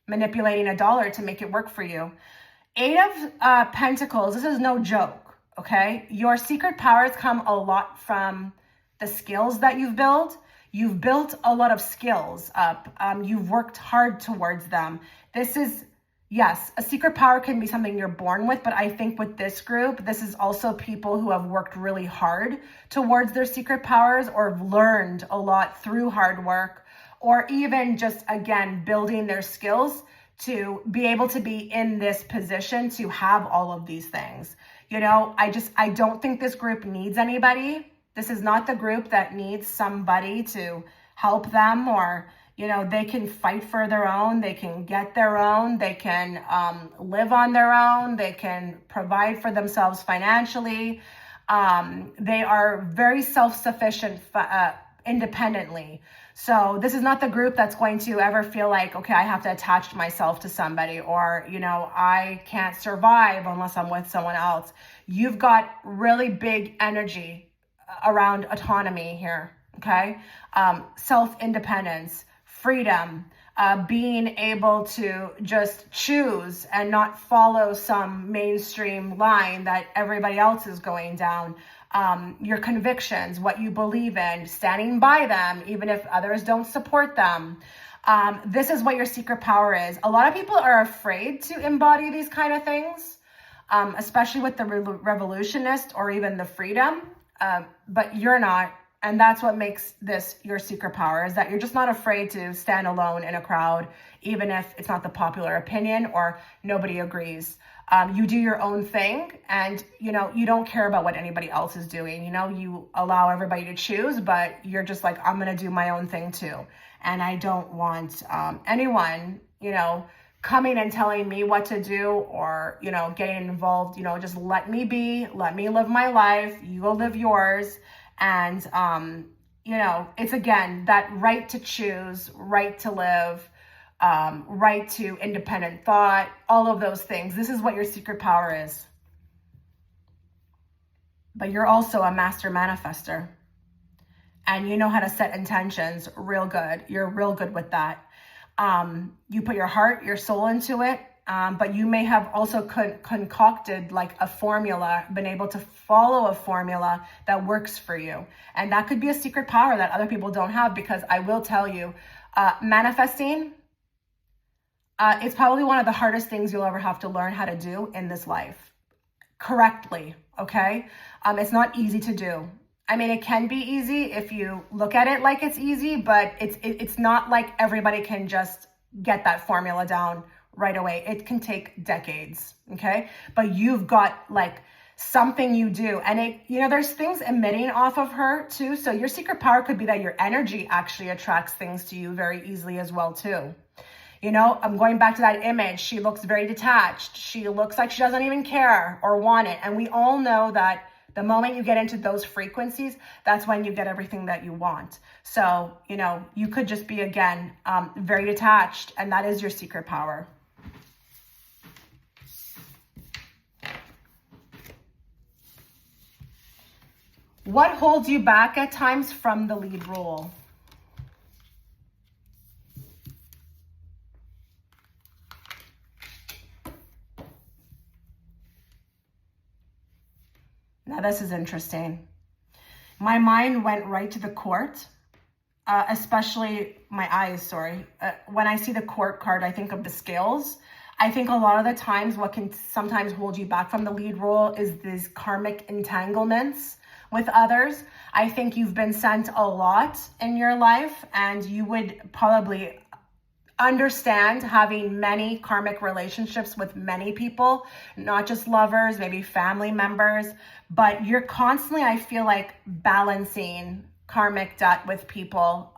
manipulating a dollar to make it work for you. 8 of Pentacles, this is no joke. Okay, your secret powers come a lot from the skills that you've built. You've built a lot of skills up. You've worked hard towards them. This is, yes, a secret power can be something you're born with, but I think with this group, this is also people who have worked really hard towards their secret powers, or learned a lot through hard work, or even just, again, building their skills to be able to be in this position to have all of these things. You know, I don't think this group needs anybody. This is not the group that needs somebody to help them, or, you know, they can fight for their own, they can get their own, they can live on their own, they can provide for themselves financially. They are very self-sufficient independently. So this is not the group that's going to ever feel like, okay, I have to attach myself to somebody, or, you know, I can't survive unless I'm with someone else. You've got really big energy around autonomy here, okay? Self-independence, freedom, being able to just choose and not follow some mainstream line that everybody else is going down. Your convictions, what you believe in, standing by them, even if others don't support them. This is what your secret power is. A lot of people are afraid to embody these kind of things, especially with the revolutionist or even the freedom, but you're not. And that's what makes this your secret power, is that you're just not afraid to stand alone in a crowd, even if it's not the popular opinion or nobody agrees. You do your own thing, and, you know, you don't care about what anybody else is doing. You know, you allow everybody to choose, but you're just like, I'm going to do my own thing too. And I don't want anyone, you know, coming and telling me what to do or, you know, getting involved. You know, just let me be, let me live my life. You go live yours. And, you know, it's, again, that right to choose, right to live, right to independent thought, all of those things. This is what your secret power is. But you're also a master manifester. And you know how to set intentions real good. You're real good with that. You put your heart, your soul into it. But you may have also concocted like a formula, been able to follow a formula that works for you. And that could be a secret power that other people don't have, because I will tell you, manifesting, it's probably one of the hardest things you'll ever have to learn how to do in this life correctly. Okay. It's not easy to do. I mean, it can be easy if you look at it like it's easy, but it's not like everybody can just get that formula down right away. It can take decades, okay? But you've got like something you do, and it, you know, there's things emitting off of her too. So your secret power could be that your energy actually attracts things to you very easily as well too. You know, I'm going back to that image. She looks very detached. She looks like she doesn't even care or want it. And we all know that the moment you get into those frequencies, that's when you get everything that you want. So, you know, you could just be, again, very detached, and that is your secret power. What holds you back at times from the lead role? Now, this is interesting. My mind went right to the court, especially my eyes, sorry. When I see the court card, I think of the scales. I think a lot of the times what can sometimes hold you back from the lead role is these karmic entanglements with others. I think you've been sent a lot in your life, and you would probably understand having many karmic relationships with many people, not just lovers, maybe family members, but you're constantly, I feel like, balancing karmic debt with people.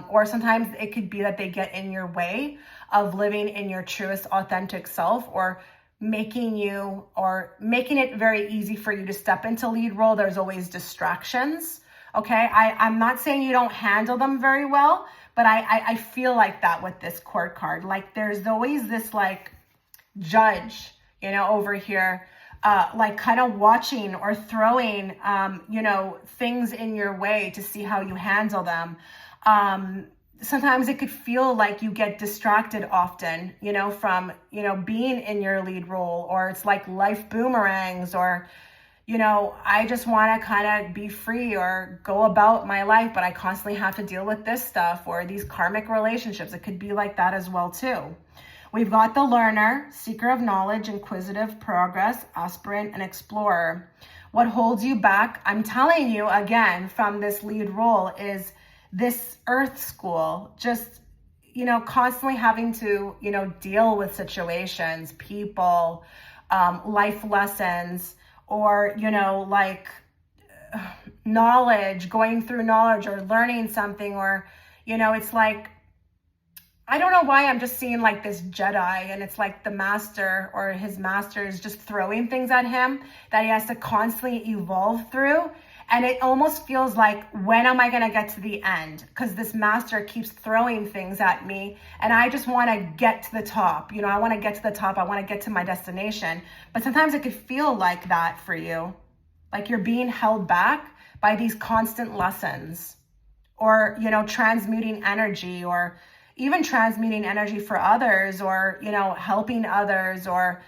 Or sometimes it could be that they get in your way of living in your truest authentic self, or making it very easy for you to step into lead role. There's always distractions. Okay. I'm not saying you don't handle them very well, but I feel like that with this court card. Like there's always this like judge, you know, over here, like kind of watching or throwing, you know, things in your way to see how you handle them. Sometimes it could feel like you get distracted often, you know, from, you know, being in your lead role, or it's like life boomerangs, or, you know, I just want to kind of be free or go about my life, but I constantly have to deal with this stuff, or these karmic relationships. It could be like that as well too. We've got the learner, seeker of knowledge, inquisitive, progress, aspirant, and explorer. What holds you back, I'm telling you again, from this lead role is this earth school, just, you know, constantly having to, you know, deal with situations, people, life lessons, or, you know, like knowledge, going through knowledge or learning something, or, you know, it's like, I don't know why I'm just seeing like this Jedi, and it's like the master or his master is just throwing things at him that he has to constantly evolve through. And it almost feels like, when am I going to get to the end? Because this master keeps throwing things at me, and I just want to get to the top. You know, I want to get to the top. I want to get to my destination. But sometimes it could feel like that for you. Like you're being held back by these constant lessons, or, you know, transmuting energy, or, even transmuting energy for others, or, helping others, or,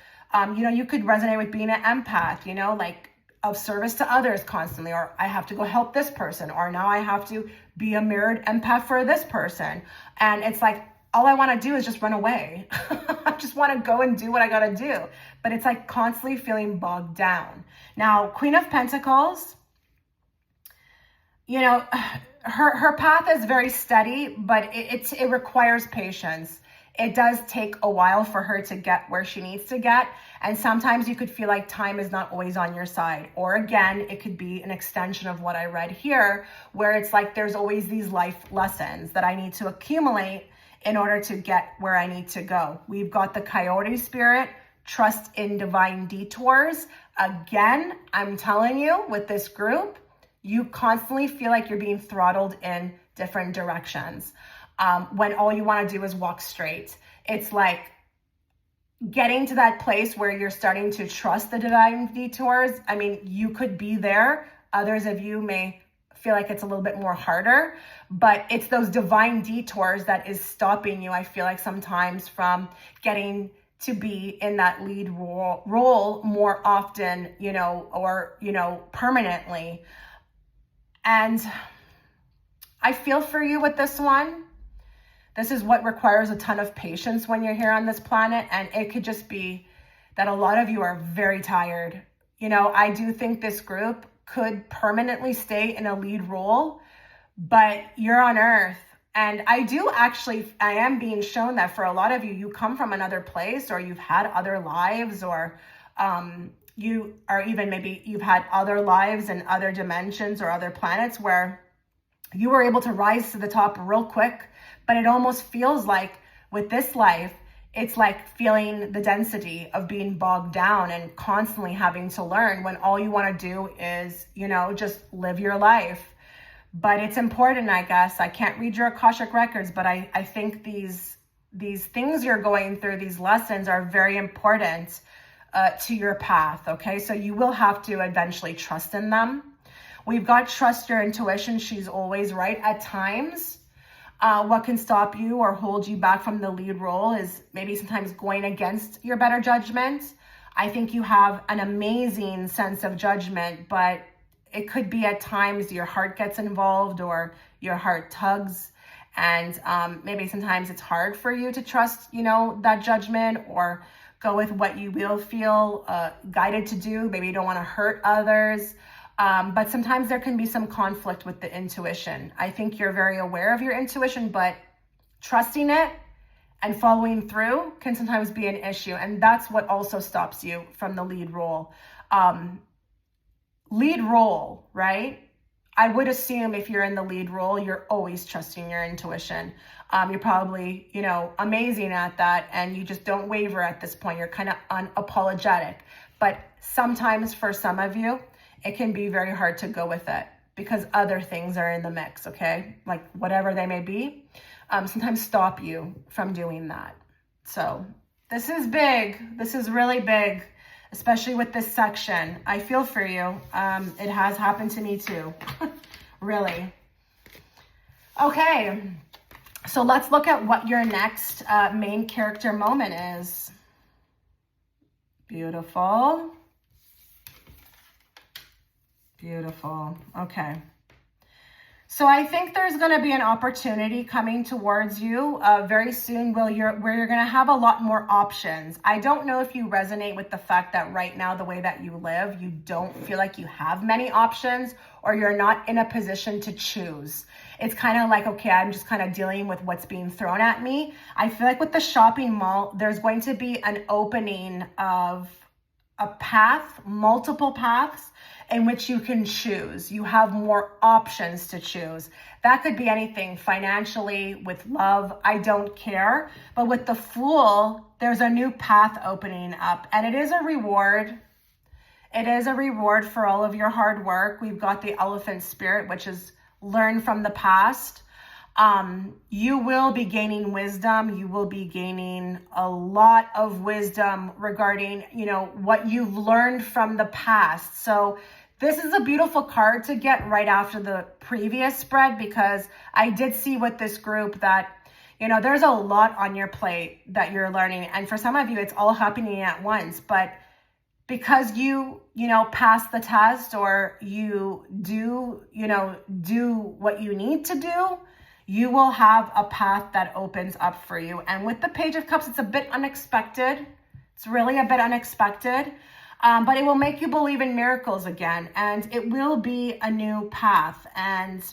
you could resonate with being an empath, like of service to others constantly, or I have to go help this person, or now I have to be a mirrored empath for this person. And it's like, all I want to do is just run away. I just want to go and do what I got to do. But it's like constantly feeling bogged down. Now, Queen of Pentacles, her path is very steady, but it requires patience. It does take a while for her to get where she needs to get. And sometimes you could feel like time is not always on your side. Or again, it could be an extension of what I read here, where it's like there's always these life lessons that I need to accumulate in order to get where I need to go. We've got the Coyote spirit, trust in divine detours. Again, I'm telling you, with this group, you constantly feel like you're being throttled in different directions. When all you want to do is walk straight. It's like getting to that place where you're starting to trust the divine detours. I mean, you could be there. Others of you may feel like it's a little bit more harder, but it's those divine detours that is stopping you, I feel like, sometimes from getting to be in that lead role more often, or, permanently. And I feel for you with this one. This is what requires a ton of patience when you're here on this planet. And it could just be that a lot of you are very tired. I do think this group could permanently stay in a lead role, but you're on Earth. And I am being shown that for a lot of you, you come from another place, or you've had other lives, or you've had other lives in other dimensions or other planets where you were able to rise to the top real quick. But it almost feels like with this life, it's like feeling the density of being bogged down and constantly having to learn, when all you want to do is, just live your life. But it's important, I guess. I can't read your Akashic records, but I think these things you're going through, these lessons, are very important to your path, okay? So you will have to eventually trust in them. We've got trust your intuition. She's always right at times. What can stop you or hold you back from the lead role is maybe sometimes going against your better judgment. I think you have an amazing sense of judgment, but it could be at times your heart gets involved, or your heart tugs. And maybe sometimes it's hard for you to trust, that judgment, or go with what you will feel guided to do. Maybe you don't want to hurt others. But sometimes there can be some conflict with the intuition. I think you're very aware of your intuition, but trusting it and following through can sometimes be an issue. And that's what also stops you from the lead role. Lead role, right? I would assume if you're in the lead role, you're always trusting your intuition. You're probably, amazing at that, and you just don't waver at this point. You're kind of unapologetic. But sometimes for some of you, it can be very hard to go with it because other things are in the mix, okay? Like whatever they may be, sometimes stop you from doing that. So this is big. This is really big, especially with this section. I feel for you. It has happened to me too, really. Okay, so let's look at what your next main character moment is. Beautiful. Beautiful. Okay. So I think there's going to be an opportunity coming towards you very soon where you're going to have a lot more options. I don't know if you resonate with the fact that right now, the way that you live, you don't feel like you have many options, or you're not in a position to choose. It's kind of like, okay, I'm just kind of dealing with what's being thrown at me. I feel like with the shopping mall, there's going to be an opening of a path, multiple paths, in which you can choose. You have more options to choose. That could be anything financially, with love, I don't care. But with the Fool, there's a new path opening up, and it is a reward. It is a reward for all of your hard work. We've got the Elephant spirit, which is learn from the past. You will be gaining wisdom. You will be gaining a lot of wisdom regarding, what you've learned from the past. So this is a beautiful card to get right after the previous spread, because I did see with this group that, You know, there's a lot on your plate that you're learning. And for some of you, it's all happening at once. But because you pass the test, or you do what you need to do, you will have a path that opens up for you. And with the Page of Cups, it's a bit unexpected. It's really a bit unexpected, but it will make you believe in miracles again. And it will be a new path. And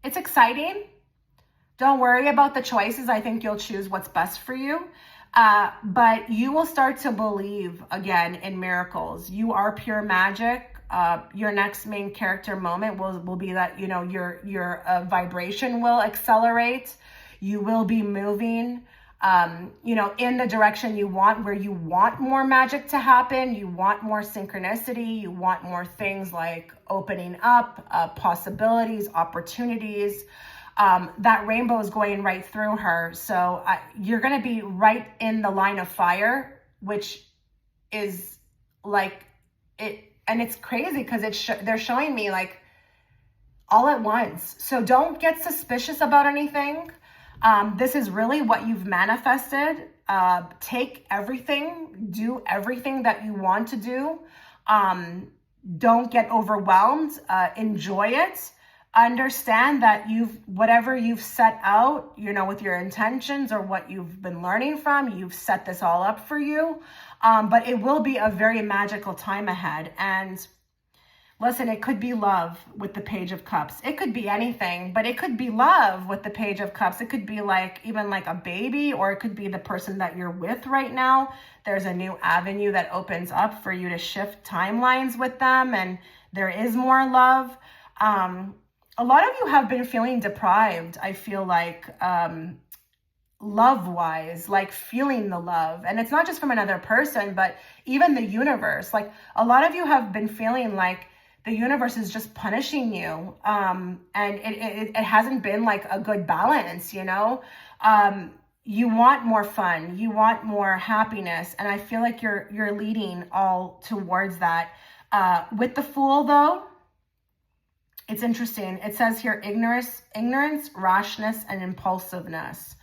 it's exciting. Don't worry about the choices. I think you'll choose what's best for you. But you will start to believe again in miracles. You are pure magic. Your next main character moment will be that, your vibration will accelerate. You will be moving, in the direction you want, where you want more magic to happen. You want more synchronicity. You want more things like opening up, possibilities, opportunities. That rainbow is going right through her. So you're going to be right in the line of fire, which is like it. And it's crazy because they're showing me like all at once. So don't get suspicious about anything. This is really what you've manifested. Take everything, do everything that you want to do. Don't get overwhelmed. Enjoy it. Understand that whatever you've set out, with your intentions or what you've been learning from, you've set this all up for you. But it will be a very magical time ahead. And listen, it could be love with the Page of Cups. It could be anything, but it could be love with the Page of Cups. It could be even like a baby, or it could be the person that you're with right now. There's a new avenue that opens up for you to shift timelines with them, and there is more love. A lot of you have been feeling deprived, I feel like, love-wise, like feeling the love. And it's not just from another person, but even the universe. Like a lot of you have been feeling like the universe is just punishing you. And it hasn't been like a good balance, You want more fun. You want more happiness. And I feel like you're leading all towards that. With the Fool, though, it's interesting. It says here, ignorance, rashness, and impulsiveness.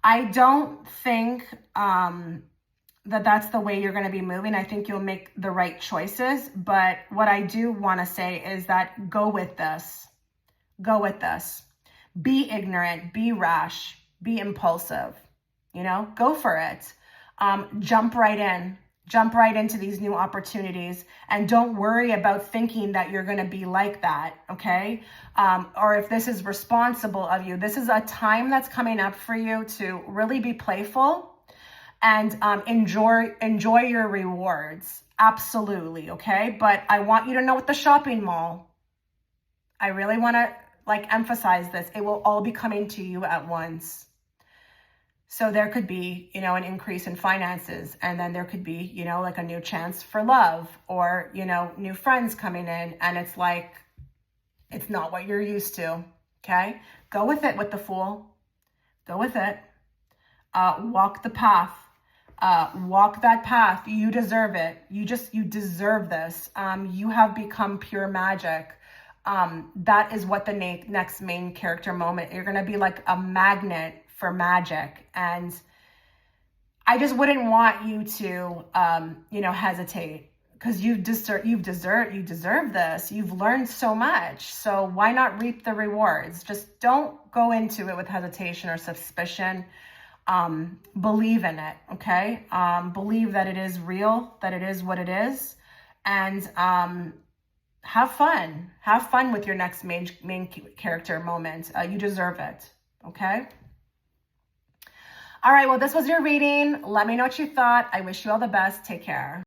I don't think that's the way you're going to be moving. I think you'll make the right choices. But what I do want to say is that go with this. Go with this. Be ignorant, be rash, be impulsive. Go for it. Jump right in. Jump right into these new opportunities, and don't worry about thinking that you're going to be like that, okay? Or if this is responsible of you. This is a time that's coming up for you to really be playful and enjoy your rewards. Absolutely, okay? But I want you to know, with the shopping mall, I really want to emphasize this. It will all be coming to you at once. So there could be, an increase in finances, and then there could be, like a new chance for love, or, new friends coming in, and it's like, it's not what you're used to, okay? Go with it with the Fool. Go with it. Walk the path. Walk that path. You deserve it. You deserve this. You have become pure magic. That is what the next main character moment, you're going to be like a magnet for magic. And I just wouldn't want you to, hesitate, because you deserve this. You've learned so much. So why not reap the rewards? Just don't go into it with hesitation or suspicion. Believe in it. Okay. Believe that it is real, that it is what it is. And, have fun with your next main character moment. You deserve it. Okay. All right, well, this was your reading. Let me know what you thought. I wish you all the best. Take care.